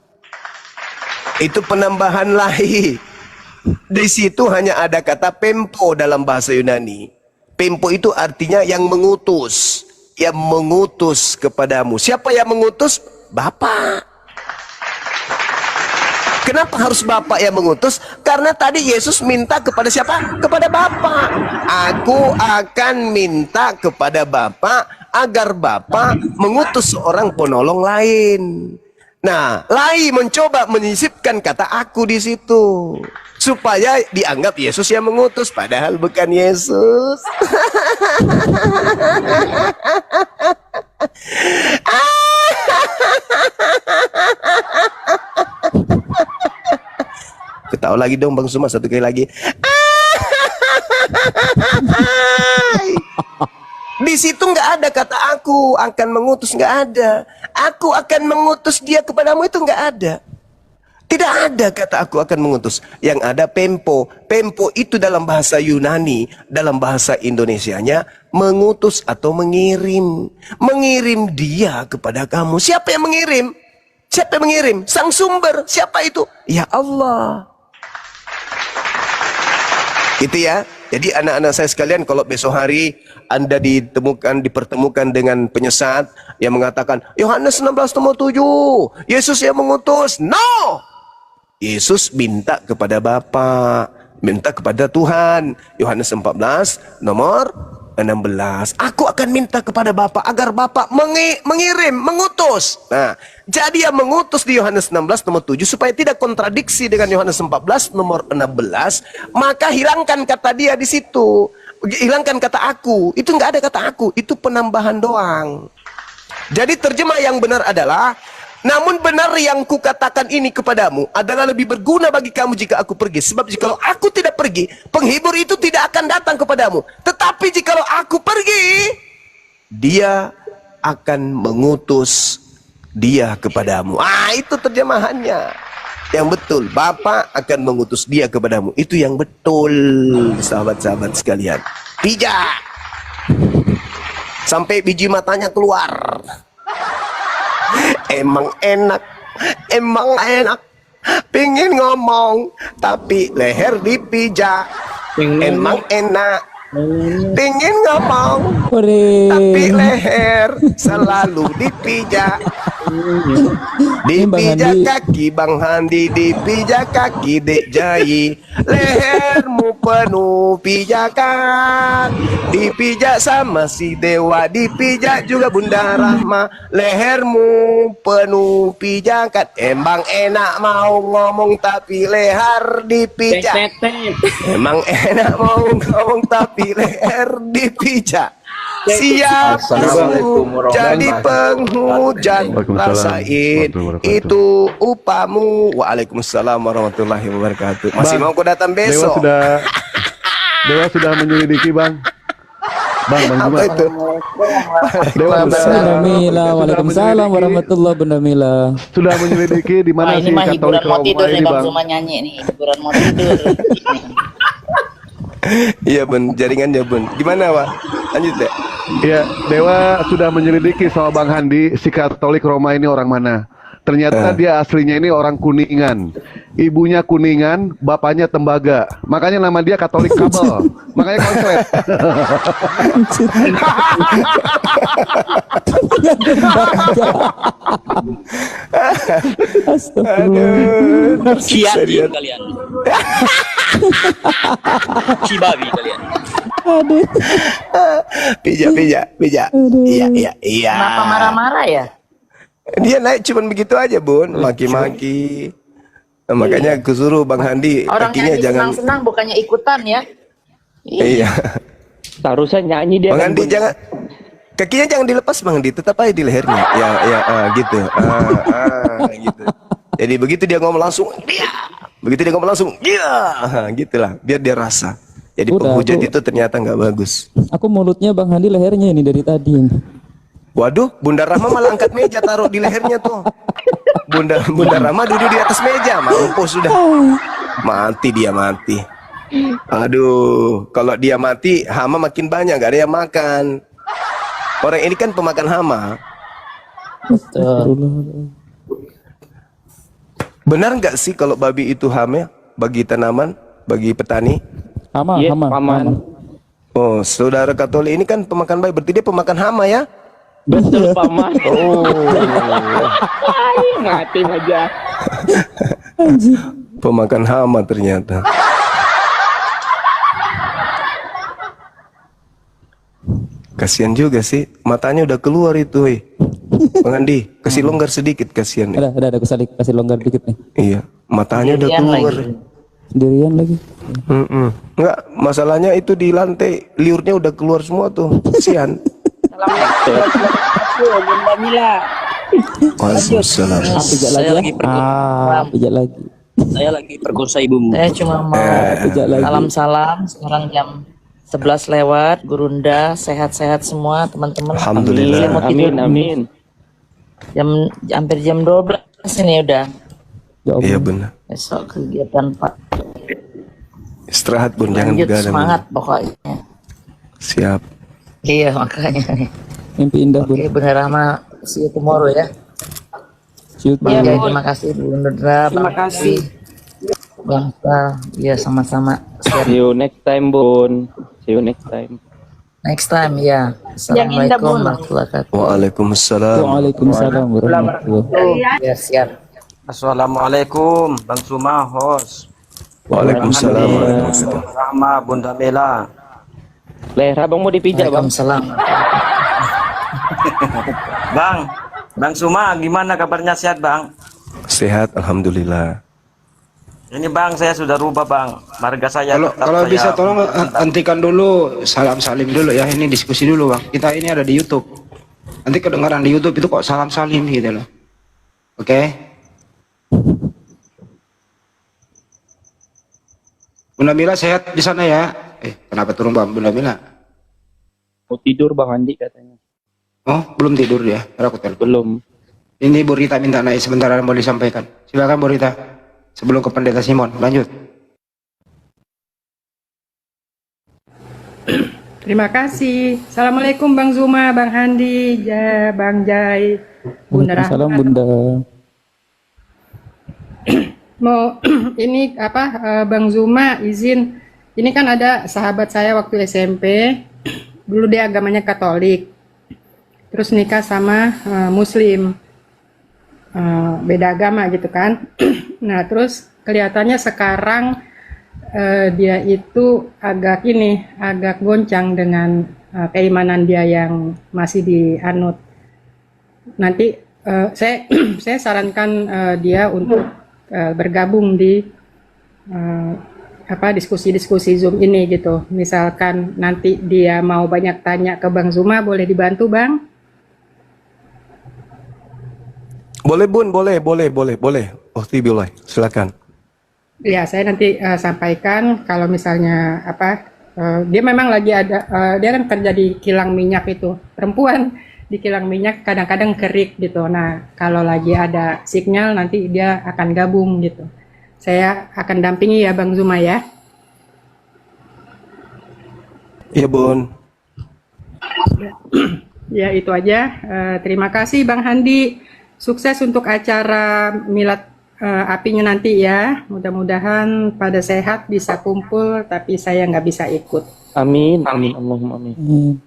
Itu penambahan lain. Di situ hanya ada kata pempo dalam bahasa Yunani. Pempo itu artinya yang mengutus. Yang mengutus kepadamu. Siapa yang mengutus? Bapa. Kenapa harus Bapa yang mengutus? Karena tadi Yesus minta kepada siapa? Kepada Bapa. Aku akan minta kepada Bapa agar Bapa mengutus seorang penolong lain. Nah, Lai mencoba menyisipkan kata aku di situ supaya dianggap Yesus yang mengutus, padahal bukan Yesus. Ketawa lagi dong Bang Suma, satu kali lagi. Di situ nggak ada kata aku akan mengutus, nggak ada. Aku akan mengutus dia kepadamu, itu nggak ada. Tidak ada kata aku akan mengutus. Yang ada pempo. Pempo itu dalam bahasa Yunani, dalam bahasa Indonesianya mengutus atau mengirim. Mengirim dia kepada kamu. Siapa yang mengirim? Siapa yang mengirim? Sang sumber. Siapa itu? Ya Allah. Gitu ya. Jadi anak-anak saya sekalian, kalau besok hari Anda dipertemukan dengan penyesat yang mengatakan Yohanes 16 nomor 7, Yesus yang mengutus. No! Yesus minta kepada Bapa, minta kepada Tuhan. Yohanes 14 nomor 16. Aku akan minta kepada Bapa agar Bapa mengirim, mengutus. Nah, jadi yang mengutus di Yohanes 16 nomor 7 supaya tidak kontradiksi dengan Yohanes 14 nomor 16, maka hilangkan kata dia di situ. Hilangkan kata aku. Itu nggak ada kata aku, itu penambahan doang. Jadi terjemah yang benar adalah, namun benar yang kukatakan ini kepadamu adalah lebih berguna bagi kamu jika aku pergi. Sebab jikalau aku tidak pergi, penghibur itu tidak akan datang kepadamu. Tetapi jikalau aku pergi, dia akan mengutus dia kepadamu. Itu terjemahannya yang betul. Bapa akan mengutus dia kepadamu. Itu yang betul, sahabat-sahabat sekalian. Pijak sampai biji matanya keluar. Emang enak, pingin ngomong tapi leher dipijak. Emang enak, pingin ngomong tapi leher selalu dipijak. Dipijak kaki Bang Handi, dipijak kaki Dek Jai. Lehermu penuh pijakan, dipijak sama si Dewa, dipijak juga Bunda Rahma. Lehermu penuh pijakan. Emang enak mau ngomong tapi leher dipijak. Emang enak mau ngomong tapi leher dipijak. Siap jadi penghujan, rasain itu upamu. Waalaikumsalam warahmatullahi wabarakatuh. Masih Bang, mau kau datang besok? Dewa sudah menyelidiki Bang. Bang Apa Juma. itu? Dewa Waalaikumsalam warahmatullahi wabarakatuh. sudah menyelidiki di mana Ini si mah hiburan Katolik mau Roma tidur nih ini Bang Bang. Zuma nyanyi nih, hiburan mau tidur. Iya Bun, jaringannya Bun. Gimana Pak? Lanjut deh. Ya, Dewa sudah menyelidiki sama Bang Handi si Katolik Roma ini orang mana. Ternyata dia aslinya ini orang Kuningan. Ibunya Kuningan, bapaknya Tembaga. Makanya nama dia Katolik Kabel. Makanya konslet. Aduh, Ciati kalian. Cibabi kalian. Pijak. Iya. Kenapa marah-marah ya? Dia naik cuman begitu aja Bun, maki-maki. Nah, makanya aku suruh Bang Handi Orang kakinya nyanyi jangan. senang-senang bukannya ikutan ya. Iya. Seharusnya nyanyi dia Bang kan, Handi Bun. jangan, kakinya jangan dilepas Bang Handi, tetap aja di lehernya. Gitu. Gitu. Jadi begitu dia ngomong langsung, dia. Begitu dia ngomong langsung, dia. Gitulah, biar dia rasa. Jadi penghujat itu ternyata nggak bagus. Aku mulutnya Bang Handi, lehernya ini dari tadi. Waduh, Bunda Rahma malah angkat meja taruh di lehernya tuh. Bunda Rahma duduk di atas meja, mampus sudah. Mati dia mati. Aduh, kalau dia mati, hama makin banyak, gak ada yang makan. Orang ini kan pemakan hama. Benar nggak sih kalau babi itu hama bagi tanaman, bagi petani? Hama. Oh, saudara Katolik ini kan pemakan babi, berarti dia pemakan hama ya? Betul Paman. Oh, Mati aja. pemakan hama ternyata. Kasihan juga sih, matanya udah keluar itu, Bang Andi, kasih longgar sedikit, kasihan. Ada aku kasih longgar dikit nih. Iya, matanya udah Sendirian keluar. lagi. Sendirian lagi. Enggak, masalahnya itu di lantai, liurnya udah keluar semua tuh, kasihan. Bunda Mila. Waalaikumsalam. Pijak lagi ya. Pijak lagi. Saya lagi perkosa ibumu. Saya cuma mau Pijak lagi. salam-salam sekarang jam 11 lewat, Gurunda, sehat-sehat semua teman-teman. Alhamdulillah. Saya mau tidur. Amin. Hampir jam 12 ini udah. Ya Allah. Iya benar. Besok kegiatan Pak. Istirahat Bun, jangan Lanjut begadang. semangat Bun. pokoknya. Siap. Iya makanya. Mimpi indah, Bun. Oke, Bunda Rahma, see you tomorrow ya. See you Iya, tomorrow. terima kasih Bunda Rahma. Terima kasih. Bang Sal, iya sama-sama. See you next time, Bun. See you next time. Next time ya. indah, Assalamualaikum Bun. warahmatullahi wabarakatuh. Waalaikumsalam. Waalaikumsalam warahmatullahi. Ya, siap. Assalamualaikum Bang Suma host. Waalaikumsalam warahmatullahi. Rahma Bunda Mela. Leher abang mau dipijak, Bang. Waalaikumsalam. Bang Suma gimana kabarnya, sehat Bang? Sehat, alhamdulillah. Ini Bang, saya sudah rubah Bang. Marga saya tetap Kalau saya bisa tolong hentikan dulu salam salim dulu ya, ini diskusi dulu Bang. Kita ini ada di YouTube. Nanti kedengaran di YouTube itu kok salam salim gitu loh. Oke. Bunda Mila sehat di sana ya? Kenapa turun Bang Bunda Mila? Mau tidur Bang Andi katanya. Oh, belum tidur ya? Aku telepon. Belum. Ini Bu Rita minta naik sebentar, boleh disampaikan. Silakan Bu Rita. Sebelum ke Pendeta Simon, lanjut. Terima kasih. Assalamualaikum Bang Zuma, Bang Handi, Bang Jai, Bunda Waalaikumsalam, Rahma. Bunda. Mau ini apa Bang Zuma izin. Ini kan ada sahabat saya waktu SMP. Dulu dia agamanya Katolik. Terus nikah sama Muslim. Beda agama gitu kan. Nah, terus kelihatannya sekarang dia itu agak goncang dengan keimanan dia yang masih dianut. Nanti saya sarankan dia untuk bergabung di diskusi-diskusi Zoom ini gitu. Misalkan nanti dia mau banyak tanya ke Bang Zuma, boleh dibantu Bang? Boleh Bun, boleh. Oh, boleh. Silakan. Ya, saya nanti sampaikan kalau misalnya dia memang lagi ada, dia kan kerja di kilang minyak itu, perempuan di kilang minyak kadang-kadang kerik gitu. Nah, kalau lagi ada sinyal nanti dia akan gabung gitu. Saya akan dampingi ya Bang Zuma ya. Iya Bun. Ya itu aja. Terima kasih Bang Handi. Sukses untuk acara milad apinya nanti ya. Mudah-mudahan pada sehat bisa kumpul, tapi saya nggak bisa ikut. Amin. Allahumma amin.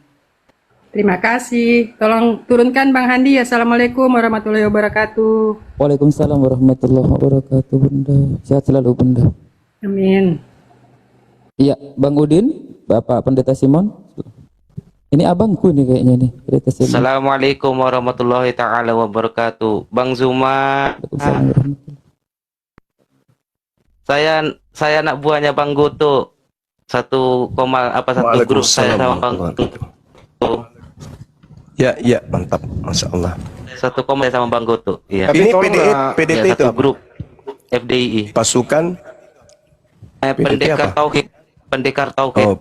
Terima kasih. Tolong turunkan Bang Handi. Assalamualaikum warahmatullahi wabarakatuh. Waalaikumsalam warahmatullahi wabarakatuh, Bunda. Sehat selalu, Bunda. Amin. Iya, Bang Udin, Bapak Pendeta Simon. Ini abangku nih kayaknya nih, Pendeta Simon. Assalamualaikum warahmatullahi taala wabarakatuh. Bang Zuma. Waalaikumsalam warahmatullahi. Saya anak buahnya Bang Goto. Satu grup saya sama Bang Goto. Ya, mantap. Masya Allah. Satu koma sama Bang Goto. Iya. Ini PDT Ya, itu satu apa? grup FDI. Pasukan Pendekar apa? Tauhid. Pendekar Tauhid. Oh,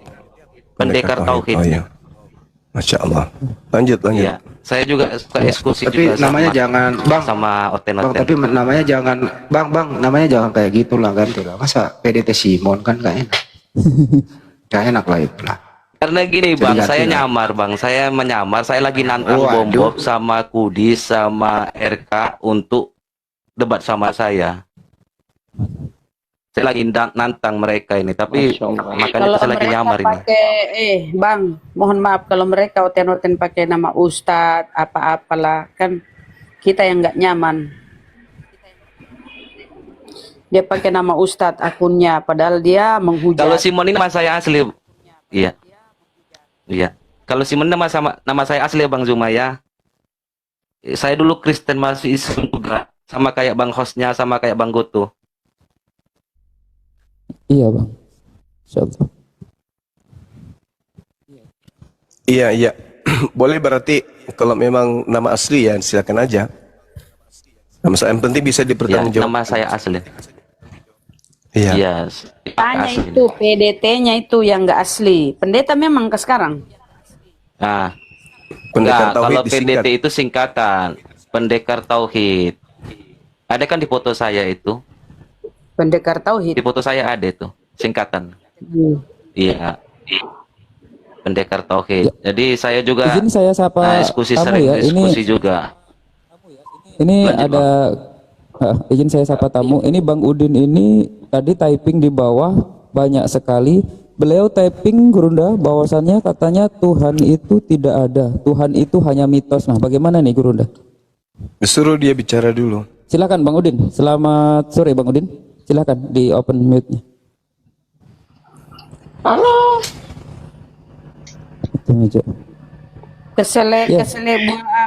Pendekar Tauhid. Oh iya. Masya Allah. Lanjut. Iya. Saya juga suka diskusi Tapi juga namanya sama, jangan Bang. sama Bang, Oten-Oten. tapi namanya jangan Bang, namanya jangan kayak gitulah kan tuh. Masa PDT Simon kan gak enak. Gak enak lah itu lah. Karena gini Jadi Bang, ganti saya lah. nyamar Bang, saya menyamar, saya lagi nantang Waduh. Bob sama Kudis sama RK untuk debat sama saya. Saya lagi nantang mereka ini, tapi Masya Allah. makanya Kalau saya lagi mereka nyamar ini. pakai, Bang, mohon maaf kalau mereka oten-oten pakai nama Ustadz, apa-apalah, kan kita yang nggak nyaman. Dia pakai nama Ustadz akunnya, padahal dia menghujat. Kalau Simon ini nama saya asli. Iya. Iya. Kalau Simon nama saya asli Bang Zuma ya. Saya dulu Kristen masih Islam juga, sama kayak Bang hostnya, sama kayak Bang Goto. Iya, Bang. Insyaallah. Iya. Boleh berarti kalau memang nama asli ya silakan aja. Nama saya yang penting bisa Ya, dipertanggungjawabkan. nama saya asli. Iya. Iya, Tanya asli. itu PDT-nya itu yang nggak asli. Pendeta memang ke sekarang. Nah, Pendekar enggak, tauhid kalau disingkat. PDT itu singkatan, Pendekar Tauhid. Ada kan di foto saya itu? Pendekar tauhid. Di foto saya ada itu, singkatan. Iya, Pendekar Tauhid. Jadi saya juga Izin saya sapa diskusi, tamu sering ya. diskusi juga. Ini Lanjut, ada izin saya sapa tamu. Ini Bang Udin ini tadi typing di bawah banyak sekali. Beliau typing Gurunda bahwasannya katanya Tuhan itu tidak ada. Tuhan itu hanya mitos. Nah, bagaimana nih Gurunda? Suruh dia bicara dulu. Silakan Bang Udin. Selamat sore Bang Udin. Silakan di open mute-nya. Halo. Itu meja. Kesele Ya.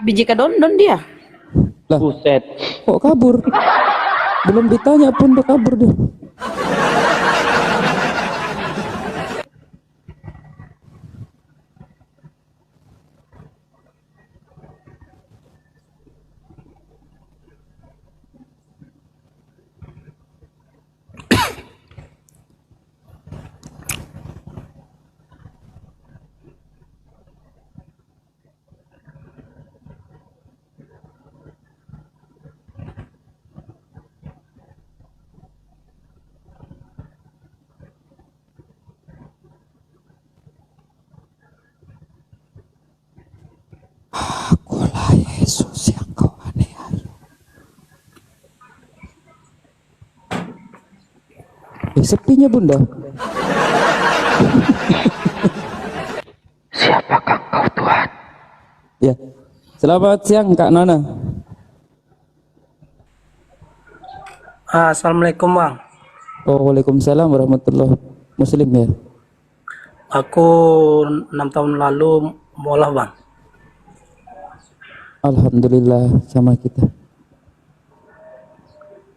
biji kedondon dia. Lah, Buset. kok kabur? Belum ditanya pun udah kabur dia. Akulah Yesus yang kau aniaya. Sepinya Bunda. Siapakah kau Tuhan? Ya. Selamat siang Kak Nana. Assalamualaikum Bang. Waalaikumsalam warahmatullahi Muslim ya. Aku 6 tahun lalu mualaf Bang. Alhamdulillah sama kita.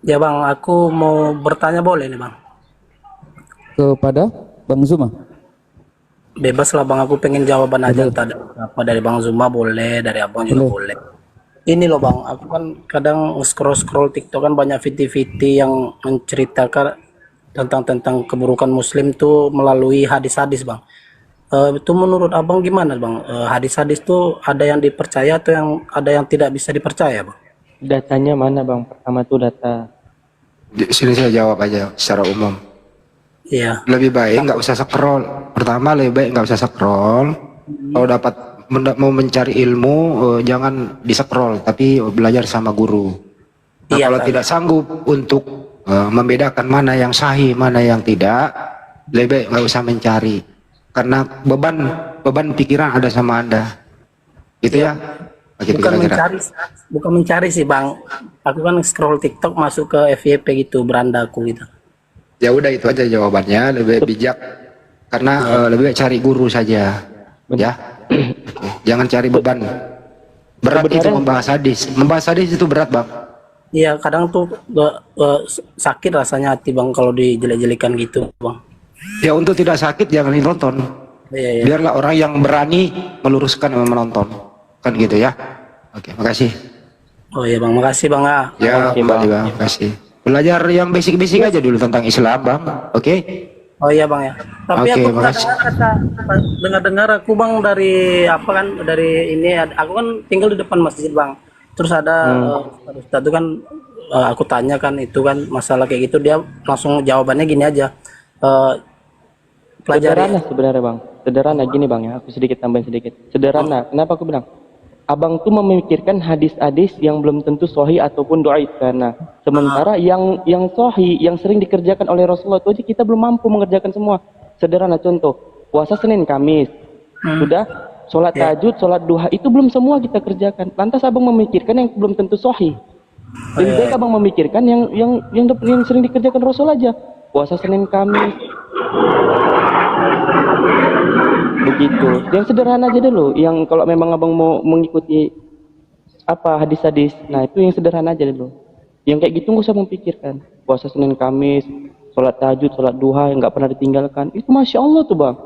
Ya Bang, aku mau bertanya boleh nih Bang? Kepada Bang Zuma. Bebas lah Bang, aku pengen jawaban aja. Entah apa dari Bang Zuma boleh, dari Abang juga boleh. Ini loh Bang, aku kan kadang scroll TikTok kan banyak video-video yang menceritakan tentang keburukan Muslim tuh melalui hadis-hadis Bang. Itu menurut Abang gimana Bang? Hadis-hadis tuh ada yang dipercaya atau yang ada yang tidak bisa dipercaya Bang? Datanya mana Bang? Pertama tuh data. Sini saya jawab aja secara umum. Iya. Lebih baik nggak usah scroll. Pertama lebih baik nggak usah scroll. Kalau dapat mau mencari ilmu jangan di scroll, tapi belajar sama guru. Nah, kalau tidak sanggup untuk membedakan mana yang sahih, mana yang tidak, lebih baik nggak usah mencari. Karena beban pikiran ada sama Anda. Gitu ya. Begitu kira-kira. Bukan mencari sih Bang. Aku kan scroll TikTok masuk ke FYP gitu, beranda aku gitu. Ya udah itu aja jawabannya, lebih baik bijak. Karena lebih baik cari guru saja. Ya. Jangan cari beban. Berat itu membahas hadis. Membahas hadis itu berat, Bang. Iya, kadang tuh sakit rasanya hati Bang kalau dijelek-jelekan gitu Bang. Ya untuk tidak sakit jangan ditonton. Iya. Biarlah orang yang berani meluruskan dan menonton. Kan gitu ya. Oke, makasih. Oh iya Bang, makasih Bang. Ya, kembali Bang, makasih. Belajar yang basic-basic aja dulu tentang Islam, Bang. Oke? Oh iya Bang ya. Tapi Oke, aku makasih. dengar aku Bang dari apa kan dari ini aku kan tinggal di depan masjid Bang. Terus ada Ustaz itu kan aku tanya kan itu kan masalah kayak gitu, dia langsung jawabannya gini aja. Sederhana sebenarnya Bang. Sederhana gini Bang ya, aku sedikit tambahin sedikit. Sederhana. Kenapa aku bilang? Abang tuh memikirkan hadis-hadis yang belum tentu sahih ataupun dhaif karena sementara yang sahih yang sering dikerjakan oleh Rasulullah itu aja kita belum mampu mengerjakan semua. Sederhana contoh, puasa Senin Kamis. Sudah sholat tahajud, sholat duha itu belum semua kita kerjakan. Lantas Abang memikirkan yang belum tentu sahih. Lebih baik Abang memikirkan yang sering dikerjakan Rasul aja. Puasa Senin Kamis. Begitu. Yang sederhana aja dulu. Yang kalau memang Abang mau mengikuti apa hadis-hadis, nah itu yang sederhana aja dulu. Yang kayak gitu nggak usah memikirkan. Puasa Senin Kamis, sholat tahajud, sholat duha yang nggak pernah ditinggalkan. Itu masya Allah tuh Bang.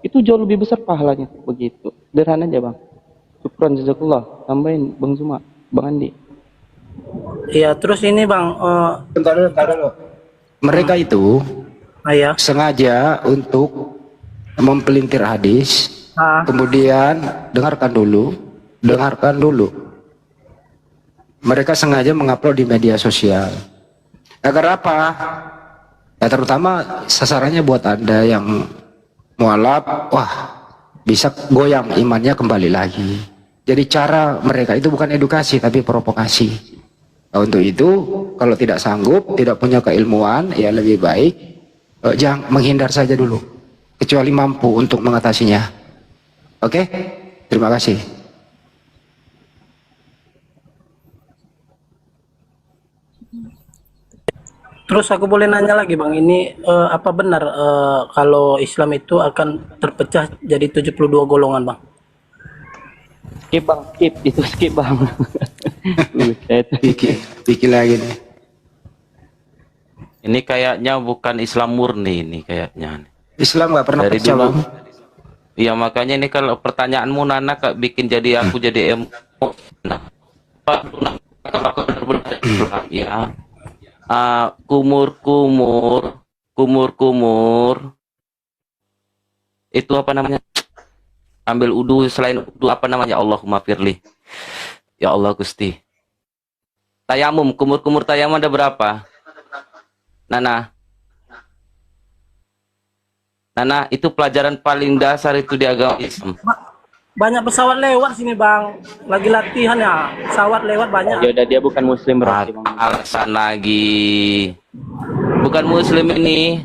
Itu jauh lebih besar pahalanya. Begitu. Sederhana aja Bang. Syukran jazakallah. Tambahin Bang Zuma, Bang Andi. Iya, terus ini Bang. Bentar dulu. Mereka itu Iya. sengaja untuk mempelintir hadis, kemudian dengarkan dulu. Mereka sengaja mengupload di media sosial. Agar apa? Ya terutama sasarannya buat Anda yang mualaf, wah bisa goyang imannya kembali lagi. Jadi cara mereka itu bukan edukasi tapi provokasi. Nah, untuk itu kalau tidak sanggup, tidak punya keilmuan, ya lebih baik jangan menghindar saja dulu. Kecuali mampu untuk mengatasinya. Oke? Terima kasih. Terus aku boleh nanya lagi Bang, ini apa benar kalau Islam itu akan terpecah jadi 72 golongan Bang? Skip Bang, skip. Itu skip Bang. Pikir lagi nih. Ini kayaknya bukan Islam murni ini kayaknya. Islam nggak pernah Dari pecah dulu. Bang. Iya makanya ini kalau pertanyaanmu Nana Kak, bikin jadi aku jadi nah, ya. Kumur itu apa namanya, ambil udu selain udu apa namanya, Allahumma firli ya Allah Gusti. Tayamum, kumur tayamum ada berapa Nana itu pelajaran paling dasar itu di agama Islam. Banyak pesawat lewat sini Bang, lagi latihan ya, pesawat lewat banyak. Ya udah, dia bukan muslim berarti Bang. Alasan lagi bukan muslim ini.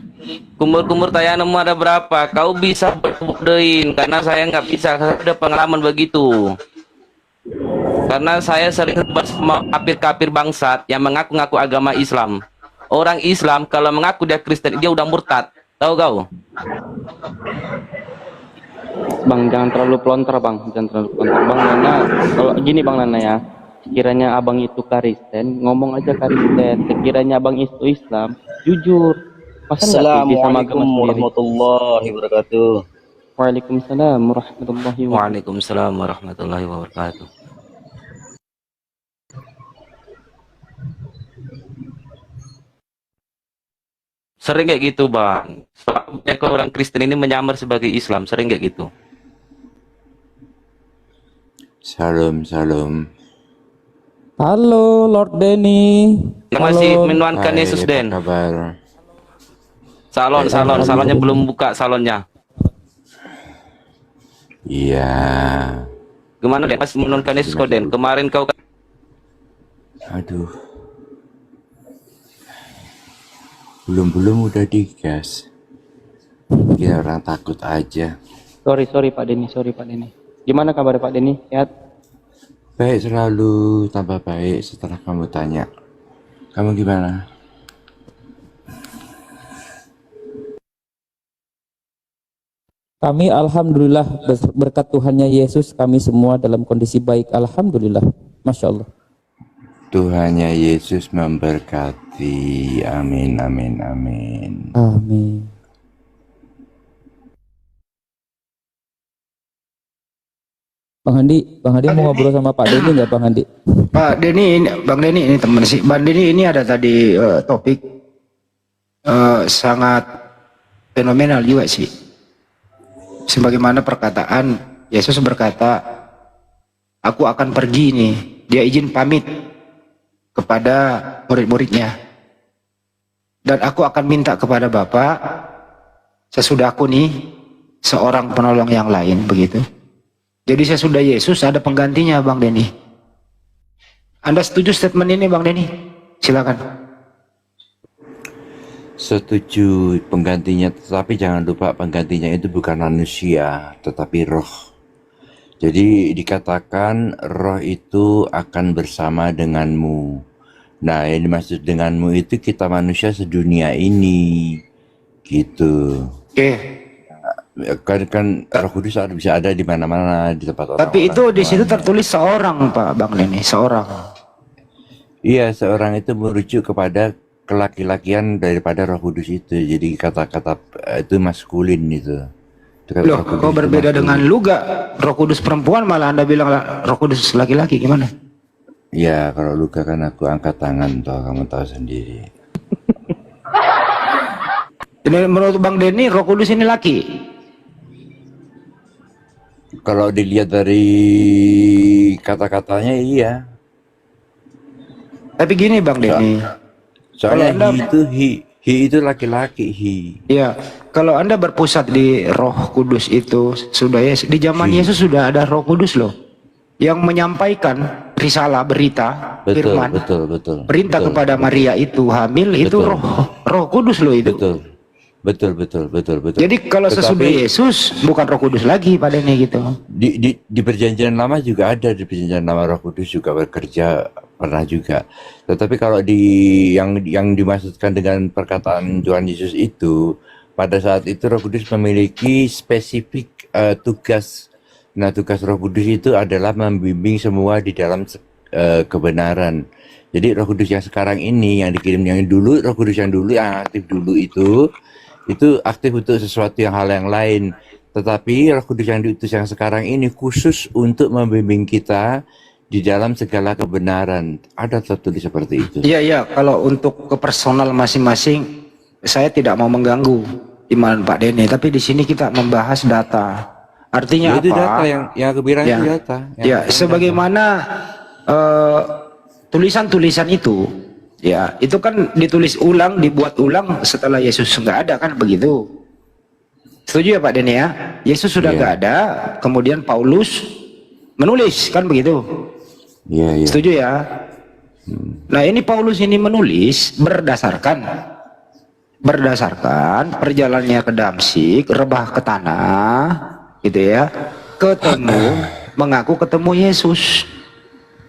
Kumur tayamum ada berapa? Kau bisa berbodohin, karena saya nggak bisa, saya ada pengalaman begitu. Karena saya sering bersama kafir-kafir bangsat yang mengaku-ngaku agama Islam. Orang Islam kalau mengaku dia Kristen, dia udah murtad. Tahu kau? Bang, jangan terlalu pelontar Bang, jangan terlalu pelontar Bang. Nana, kalau gini Bang Nana ya, sekiranya abang itu Kristen, ngomong aja Kristen. Sekiranya abang itu Islam, jujur. Masa nggak bisa sama agama sendiri? Warahmatullahi wabarakatuh. Waalaikumsalam warahmatullahi wabarakatuh. Waalaikumsalam warahmatullahi wabarakatuh. Sering kayak gitu Bang. Kalau orang Kristen ini menyamar sebagai Islam, sering kayak gitu. Salam. Halo Lord Denny. Masih menuankan Yesus Den. Kabar. Salonnya belum buka salonnya. Iya. Gimana Den? Masih menuankan Yesus kau Den? Kemarin kau. Aduh. Belum udah digas. Kira orang takut aja. Sorry Pak Denny. Gimana kabar Pak Denny? Sehat? Baik selalu, tambah baik setelah kamu tanya. Kamu gimana? Kami alhamdulillah berkat Tuhannya Yesus, kami semua dalam kondisi baik, alhamdulillah. Masya Allah. Tuhannya Yesus memberkati. Amin. Amin. Bang Handi mau ngobrol sama Pak Denny nggak Bang Handi? Pak Denny, Bang Denny ini teman sih. Bang Denny ini ada tadi topik sangat fenomenal juga sih. Sebagaimana perkataan Yesus berkata, aku akan pergi nih. Dia izin pamit kepada murid-muridnya. Dan aku akan minta kepada Bapa, sesudahku nih seorang penolong yang lain, begitu. Jadi sesudah Yesus ada penggantinya Bang Denny. Anda setuju statement ini Bang Denny? Silakan. Setuju penggantinya, tetapi jangan lupa penggantinya itu bukan manusia, tetapi roh. Jadi dikatakan roh itu akan bersama denganmu. Nah, yang dimaksud denganmu itu kita manusia sedunia ini, gitu. Oke. Kan Roh Kudus bisa ada di mana-mana di tempat orang. Tapi itu di situ tertulis seorang Pak Bang Denny, seorang. Iya, seorang itu merujuk kepada kelaki-lakian daripada Roh Kudus itu. Jadi kata-kata itu maskulin itu. Loh, kok berbeda dengan lu gak? Roh Kudus perempuan malah Anda bilang Roh Kudus laki-laki, gimana? Ya, kalau luka kan aku angkat tangan toh, kamu tahu sendiri. Jadi menurut Bang Denny, Roh Kudus ini laki. Kalau dilihat dari kata-katanya iya. Tapi gini Bang Denny, Soalnya kalau Anda, he itu laki-laki ya, kalau Anda berpusat di Roh Kudus itu sudah ya, di zaman Yesus sudah ada Roh Kudus loh, yang menyampaikan risalah, berita, firman, betul. perintah kepada Maria itu hamil, itu Roh Kudus loh itu. Betul. Jadi kalau sesudah Yesus bukan Roh Kudus lagi pada ini gitu. Di perjanjian lama juga ada, di perjanjian lama Roh Kudus juga bekerja, pernah juga. Tetapi kalau yang dimaksudkan dengan perkataan Tuhan Yesus itu, pada saat itu Roh Kudus memiliki spesifik tugas. Nah, tugas Roh Kudus itu adalah membimbing semua di dalam kebenaran. Jadi Roh Kudus yang sekarang ini yang dikirim, yang dulu Roh Kudus yang dulu yang aktif dulu itu aktif untuk sesuatu hal yang lain. Tetapi Roh Kudus yang diutus yang sekarang ini khusus untuk membimbing kita di dalam segala kebenaran. Ada tertulis seperti itu. Iya, kalau untuk ke personal masing-masing saya tidak mau mengganggu iman Pak Denny, tapi di sini kita membahas data. Artinya itu apa? data yang aku bilang itu data. Ya, sebagaimana tulisan-tulisan itu, ya, itu kan ditulis ulang, dibuat ulang setelah Yesus nggak ada, kan begitu? Setuju ya Pak Denny ya? Yesus sudah nggak ada, kemudian Paulus menulis, kan begitu? Iya. Setuju ya? Nah, ini Paulus ini menulis berdasarkan perjalanannya ke Damsik, rebah ke tanah, gitu ya, mengaku ketemu Yesus.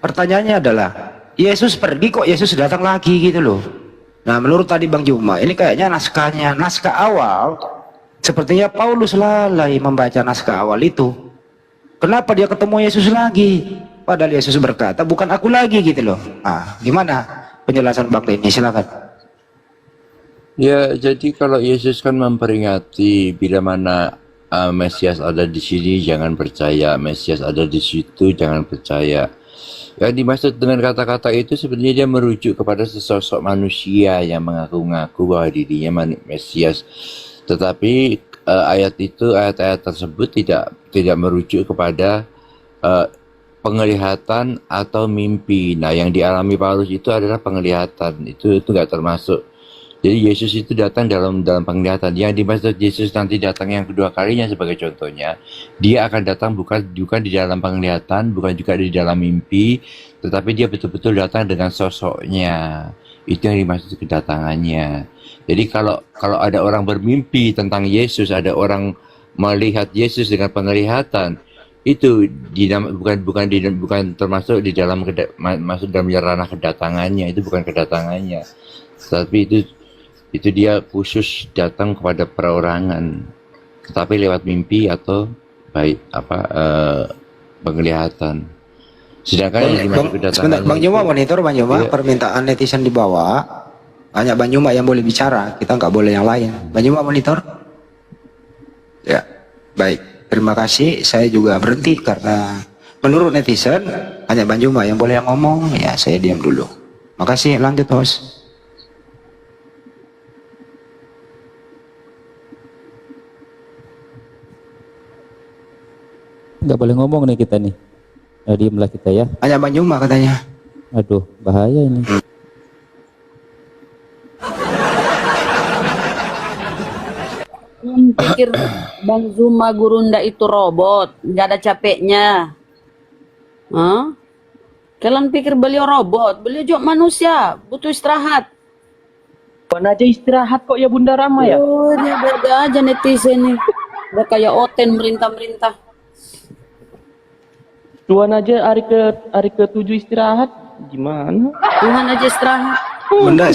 Pertanyaannya adalah, Yesus pergi kok Yesus datang lagi gitu loh. Nah, menurut tadi Bang Juma, ini kayaknya naskah awal, sepertinya Paulus lalai membaca naskah awal itu. Kenapa dia ketemu Yesus lagi? Padahal Yesus berkata, bukan aku lagi gitu loh. Ah, gimana penjelasan Bang Denny? Silakan. Ya, jadi kalau Yesus kan memperingati bila mana Mesias ada di sini jangan percaya, Mesias ada di situ jangan percaya. Yang dimaksud dengan kata-kata itu sebenarnya dia merujuk kepada sesosok manusia yang mengaku-ngaku bahwa dirinya Mesias. Tetapi ayat-ayat tersebut tidak merujuk kepada penglihatan atau mimpi. Nah, yang dialami Paulus itu adalah penglihatan. Itu nggak termasuk. Jadi Yesus itu datang dalam penglihatan. Yang dimaksud Yesus nanti datang yang kedua kalinya sebagai contohnya, dia akan datang bukan di dalam penglihatan, bukan juga di dalam mimpi, tetapi dia betul-betul datang dengan sosoknya. Itu yang dimaksud kedatangannya. Jadi kalau ada orang bermimpi tentang Yesus, ada orang melihat Yesus dengan penglihatan, itu bukan termasuk di dalam masuk dalam ranah kedatangannya. Itu bukan kedatangannya, tapi itu dia khusus datang kepada perorangan, tetapi lewat mimpi atau penglihatan. Sedangkan yang dimaksud kedatangan Bang Juma monitor, Bang Juma, permintaan netizen di bawah, hanya Bang Juma yang boleh bicara, kita nggak boleh yang lain. Bang Juma monitor. Ya, baik. Terima kasih. Saya juga berhenti karena menurut netizen hanya Bang Juma yang boleh yang ngomong. Ya, saya diam dulu. Makasih. Lanjut, host. Nggak boleh ngomong nih kita nih. Diamlah kita ya. Hanya Bang Juma katanya. Aduh, bahaya ini. Pikir Bang Zuma Gurunda itu robot, nggak ada capeknya. Hah? Kalian pikir beliau robot? Beliau juga manusia, butuh istirahat. Bukan aja istirahat kok ya Bunda Rama ya? Oh, dia beda aja netizen nih. Udah kayak Oten merintah-merintah. Tuhan aja hari ke-7 istirahat, gimana? Tuhan aja istirahat. Bunda,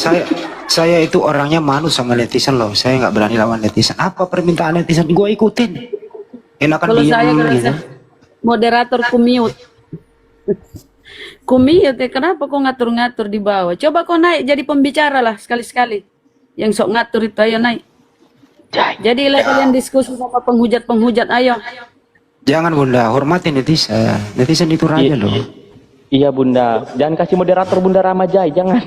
saya itu orangnya manus sama netizen loh. Saya nggak berani lawan netizen. Apa permintaan netizen gue ikutin. Enakan Kalau saya diem gitu. Moderator kumute. Kumute ya, kenapa kok ngatur-ngatur di bawah? Coba kau naik jadi pembicara lah sekali-sekali. Yang sok ngatur itu ayo naik. Jadilah kalian diskusi sama penghujat-penghujat, ayo. Jangan Bunda, hormatin netizen. Netizen itu raja loh. Iya Bunda, jangan kasih moderator Bunda Rama Jai, jangan.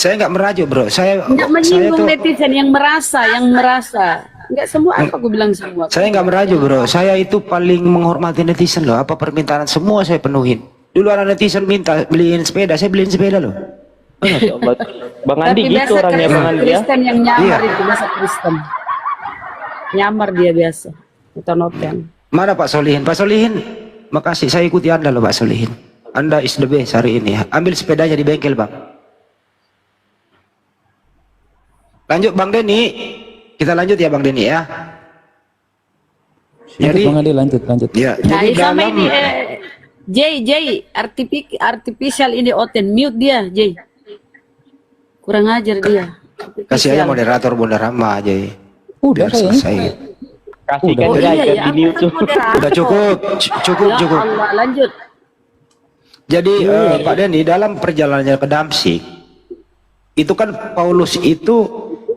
Saya nggak merajuk bro. Saya menyinggung tuh netizen yang merasa. Nggak semua apa aku bilang semua. saya nggak merajuk bro. Saya itu paling menghormati netizen loh. Apa permintaan semua saya penuhin. Dulu ada netizen minta beliin sepeda, saya beliin sepeda loh. Bang Andi Tapi gitu biasa orangnya Bang Andi ya. Kristen yang nyamar Iya. itu biasa Kristen. Nyamar dia biasa. Noten. Mana Pak Solihin? Pak Solihin, makasih. Saya ikuti Anda loh Pak Solihin. Anda is the best hari ini. Ambil sepedanya di bengkel Bang. Lanjut Bang Denny. Kita lanjut ya Bang Denny ya. Lanjut Bang Andi, lanjut. Ya, Nah, jadi sama dalam ini Jay, artificial ini Oten, mute dia, Jay. Kurang ajar dia. kasih aja moderator Bunda Rama aja. Udah Biar kayaknya. selesai. Kasihkan Oh dia iya ikan ya, di mute. aku kan moderator. Udah cukup. Ya Allah, lanjut. Jadi Pak Denny dalam perjalanannya ke Damsyik itu kan Paulus itu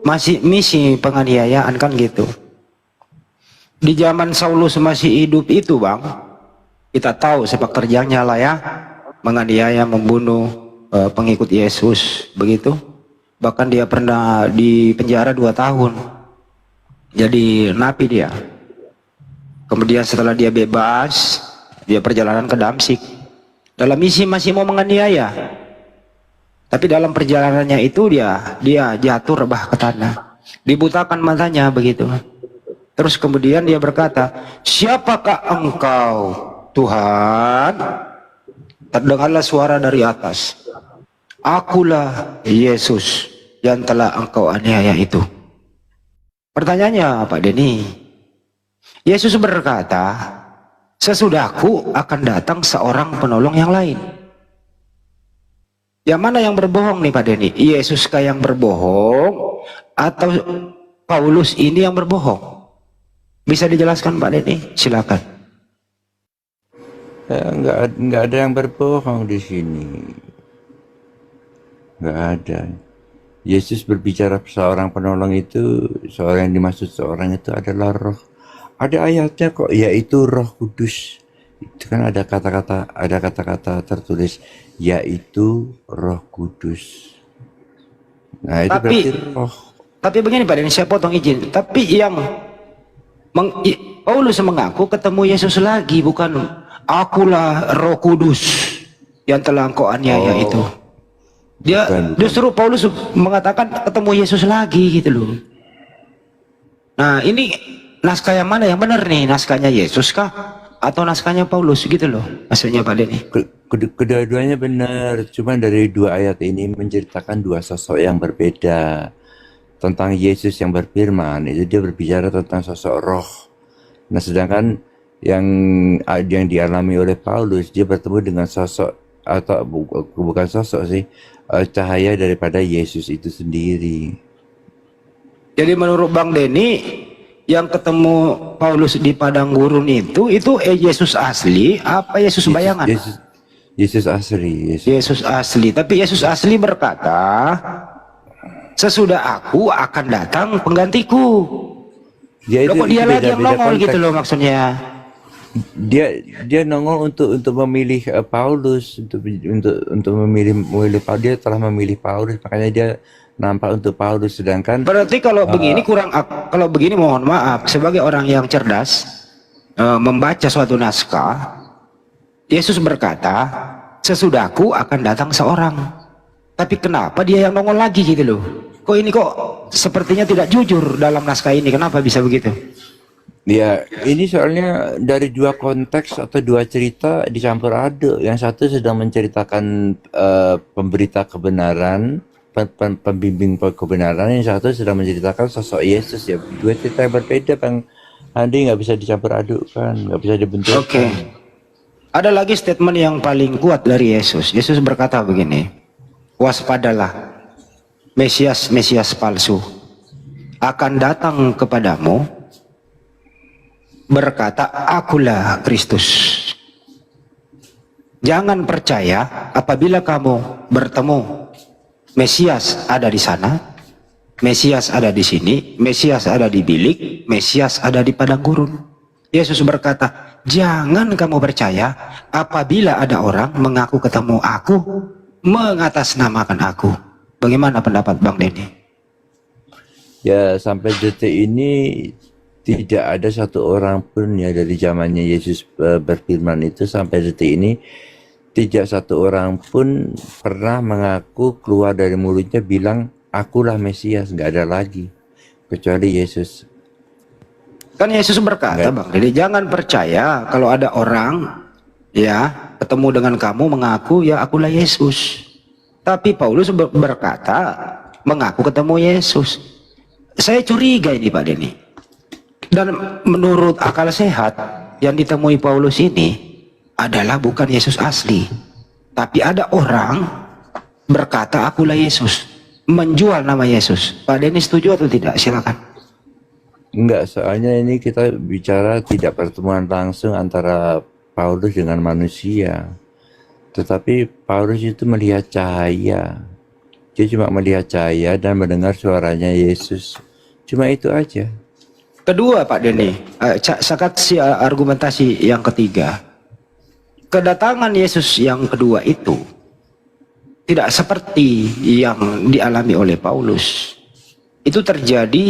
masih misi penganiayaan kan gitu. Di zaman Saulus masih hidup itu Bang, kita tahu sepak terjangnya lah ya, menganiaya, membunuh pengikut Yesus begitu. Bahkan dia pernah di penjara 2 tahun. Jadi napi dia. Kemudian setelah dia bebas, dia perjalanan ke Damsyik. Dalam misi masih mau menganiaya. Tapi dalam perjalanannya itu dia jatuh rebah ke tanah. Dibutakan matanya begitu. Terus kemudian dia berkata, "Siapakah engkau, Tuhan?" Terdengarlah suara dari atas. "Akulah Yesus yang telah engkau aniaya itu." Pertanyaannya Pak Denny, Yesus berkata, "Sesudahku akan datang seorang penolong yang lain." Yang mana yang berbohong nih Pak Denny? Yesuskah yang berbohong atau Paulus ini yang berbohong? Bisa dijelaskan Pak Denny? Silakan. Nggak ada yang berbohong di sini. Nggak ada. Yesus berbicara seorang penolong itu, seorang yang dimaksud seorang itu adalah roh. Ada ayatnya kok, yaitu Roh Kudus. Itu kan ada kata-kata tertulis, yaitu Roh Kudus. Nah itu berarti roh. Tapi begini Pak Denny, saya potong izin. Tapi yang Paulus mengaku ketemu Yesus lagi, bukan "Akulah Roh Kudus yang telah engkau aniaya itu." Dia justru Paulus mengatakan ketemu Yesus lagi gitu loh. Nah ini naskah yang mana yang benar nih? Naskahnya Yesus kah atau naskahnya Paulus gitu loh? Maksudnya Pak Denny. Kedua-duanya benar, cuma dari 2 ayat ini menceritakan 2 sosok yang berbeda. Tentang Yesus yang berfirman, itu dia berbicara tentang sosok roh. Nah sedangkan yang dialami oleh Paulus, dia bertemu dengan sosok, atau bukan sosok sih, cahaya daripada Yesus itu sendiri. Jadi menurut Bang Denny, yang ketemu Paulus di padang gurun itu Yesus asli apa Yesus bayangan? Yesus asli. Yesus asli. Tapi Yesus asli berkata, "Sesudah aku akan datang penggantiku." Ya, Loh, kok dia lagi yang nongol gitu loh maksudnya? Dia nongol untuk memilih Paulus, untuk memilih Paulus. Dia telah memilih Paulus, makanya dia nampak untuk Paulus. Sedangkan berarti kalau begini kalau begini mohon maaf, sebagai orang yang cerdas membaca suatu naskah, Yesus berkata, "Sesudahku akan datang seorang." Tapi kenapa dia yang nongol lagi gitu loh? Kok ini kok sepertinya tidak jujur dalam naskah ini? Kenapa bisa begitu? Ya, ini soalnya dari 2 konteks atau 2 cerita dicampur aduk. Yang satu sedang menceritakan pemberita kebenaran, pembimbing kebenaran. Yang satu sedang menceritakan sosok Yesus. Ya, 2 cerita yang berbeda, Bang Andi, nggak bisa dicampur adukkan, nggak bisa dibenturkan. Oke. Ada lagi statement yang paling kuat dari Yesus. Yesus berkata begini, "Waspadalah, Mesias palsu akan datang kepadamu, berkata, akulah Kristus. Jangan percaya apabila kamu bertemu Mesias ada di sana, Mesias ada di sini, Mesias ada di bilik, Mesias ada di padang gurun." Yesus berkata, jangan kamu percaya apabila ada orang mengaku ketemu aku, mengatasnamakan aku. Bagaimana pendapat Bang Denny? Ya, sampai detik ini tidak ada satu orang pun ya dari zamannya Yesus berfirman itu sampai detik ini tidak satu orang pun pernah mengaku keluar dari mulutnya bilang akulah Mesias, nggak ada lagi kecuali Yesus. Kan Yesus berkata, Bang Denny, jangan percaya kalau ada orang ya ketemu dengan kamu mengaku ya akulah Yesus. Tapi Paulus berkata mengaku ketemu Yesus. Saya curiga ini Pak Denny. Dan menurut akal sehat yang ditemui Paulus ini adalah bukan Yesus asli. Tapi ada orang berkata akulah Yesus, menjual nama Yesus. Pak Denny setuju atau tidak? Silakan. Enggak, soalnya ini kita bicara tidak pertemuan langsung antara Paulus dengan manusia. Tetapi Paulus itu melihat cahaya. Dia cuma melihat cahaya dan mendengar suaranya Yesus. Cuma itu aja. Kedua Pak Denny, sakat argumentasi yang ketiga. Kedatangan Yesus yang kedua itu tidak seperti yang dialami oleh Paulus. Itu terjadi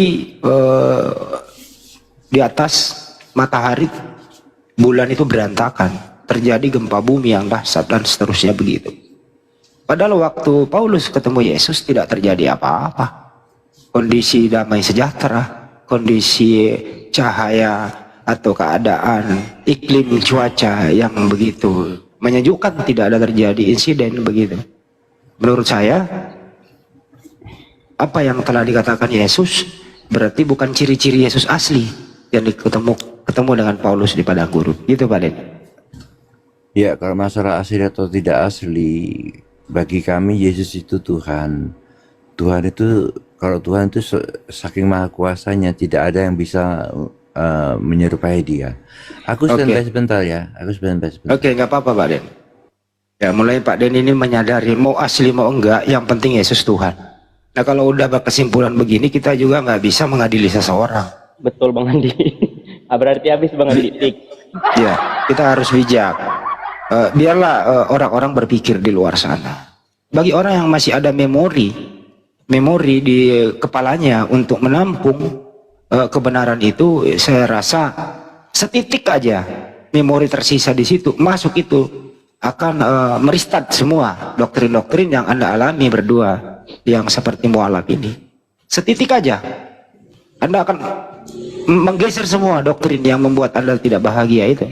di atas matahari, bulan itu berantakan, terjadi gempa bumi yang dahsyat dan seterusnya begitu. Padahal waktu Paulus ketemu Yesus tidak terjadi apa-apa. Kondisi damai sejahtera, kondisi cahaya atau keadaan iklim cuaca yang begitu menyejukkan, tidak ada terjadi insiden begitu. Menurut saya apa yang telah dikatakan Yesus berarti bukan ciri-ciri Yesus asli yang ketemu dengan Paulus di padang gurun. Gitu Pak Den. Ya, kalau masalah asli atau tidak asli, bagi kami Yesus itu Tuhan. Tuhan itu, kalau Tuhan itu saking maha kuasanya, tidak ada yang bisa menyerupai dia. Aku sebentar ya. Aku sebentar. Oke, nggak apa-apa Pak Den. Ya, mulai Pak Den ini menyadari mau asli mau enggak, yang penting Yesus Tuhan. Nah, kalau udah berkesimpulan begini, kita juga nggak bisa mengadili seseorang. Betul Bang Andi. Berarti habis Bang Andi. Ya, kita harus bijak. Biarlah orang-orang berpikir di luar sana. Bagi orang yang masih ada memori di kepalanya untuk menampung kebenaran itu, saya rasa setitik aja memori tersisa di situ masuk itu akan merestart semua doktrin-doktrin yang Anda alami berdua yang seperti mualaf ini. Setitik aja Anda akan menggeser semua doktrin yang membuat Anda tidak bahagia itu.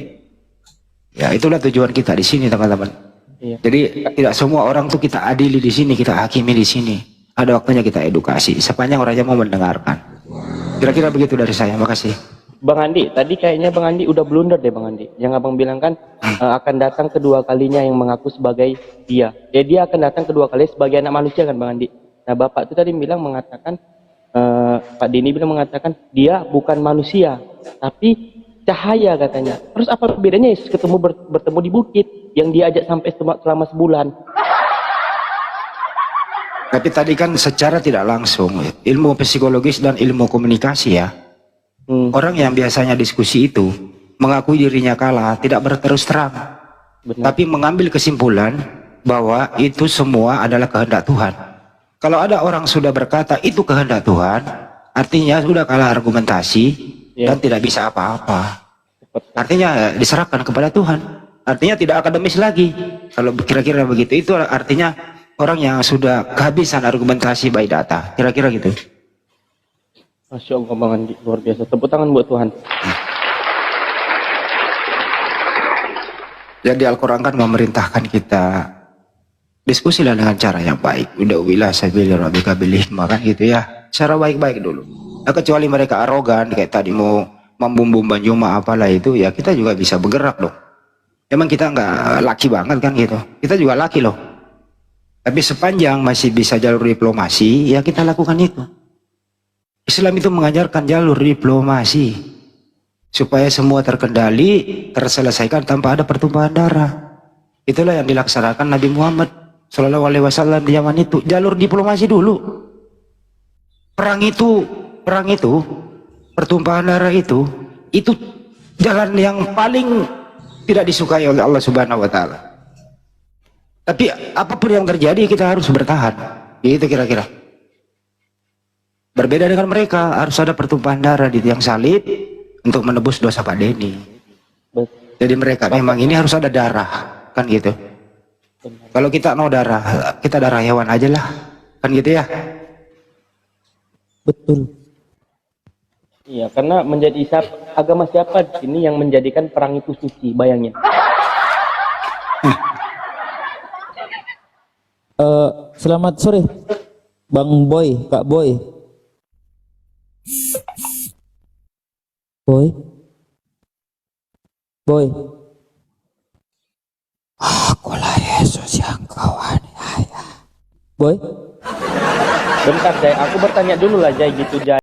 Ya, itulah tujuan kita di sini teman-teman. Iya. Jadi tidak semua orang tuh kita adili di sini, kita hakimi di sini. Ada waktunya kita edukasi sepanjang orangnya mau mendengarkan. Kira-kira begitu dari saya. Makasih. Bang Andi, tadi kayaknya Bang Andi udah blunder deh Bang Andi. Yang Abang bilang kan akan datang kedua kalinya yang mengaku sebagai dia. Ya, dia akan datang kedua kali sebagai anak manusia kan Bang Andi. Nah, Bapak itu tadi bilang mengatakan Pak Denny bilang mengatakan dia bukan manusia, tapi cahaya katanya. Terus apa bedanya Yesus bertemu di bukit yang diajak sampai selama sebulan? Tapi tadi kan secara tidak langsung ilmu psikologis dan ilmu komunikasi ya. Orang yang biasanya diskusi itu mengakui dirinya kalah, tidak berterus terang. Tapi mengambil kesimpulan bahwa itu semua adalah kehendak Tuhan. Kalau ada orang sudah berkata itu kehendak Tuhan, artinya sudah kalah argumentasi dan tidak bisa apa-apa. Artinya diserahkan kepada Tuhan. Artinya tidak akademis lagi. Kalau kira-kira begitu, itu artinya orang yang sudah kehabisan argumentasi by data. Kira-kira gitu. Masya Allah Bang Andi, luar biasa. Tepuk tangan buat Tuhan. Jadi Al-Quran kan memerintahkan kita diskusilah dengan cara yang baik. Udah wilah sabili rabbika bil hikmah kan gitu ya. Cara baik-baik dulu. Nah, kecuali mereka arogan kayak tadi mau membumbung Banjuma apalah itu, ya kita juga bisa bergerak dong. Emang kita nggak laki banget kan gitu. Kita juga laki loh. Tapi sepanjang masih bisa jalur diplomasi, ya kita lakukan itu. Islam itu mengajarkan jalur diplomasi supaya semua terkendali, terselesaikan tanpa ada pertumpahan darah. Itulah yang dilaksanakan Nabi Muhammad Shallallahu Alaihi Wasallam di zaman itu. Jalur diplomasi dulu. Perang itu, pertumpahan darah itu jalan yang paling tidak disukai oleh Allah Subhanahu Wa Taala. Tapi apapun yang terjadi kita harus bertahan. Itu kira-kira. Berbeda dengan mereka, harus ada pertumpahan darah di tiang salib untuk menebus dosa Pak Denny. Jadi mereka memang ini harus ada darah, kan gitu. Kalau kita mau darah, kita darah hewan aja lah, kan gitu ya. Betul. Iya, karena menjadi agama siapa di sini yang menjadikan perang itu suci, bayangin. Selamat sore, Bang Boy, Kak Boy. Boy. Akulah Yesus yang kau aniaya. Boy. Bentar, Jay. Aku bertanya dulu lah, Jay, gitu, Jay.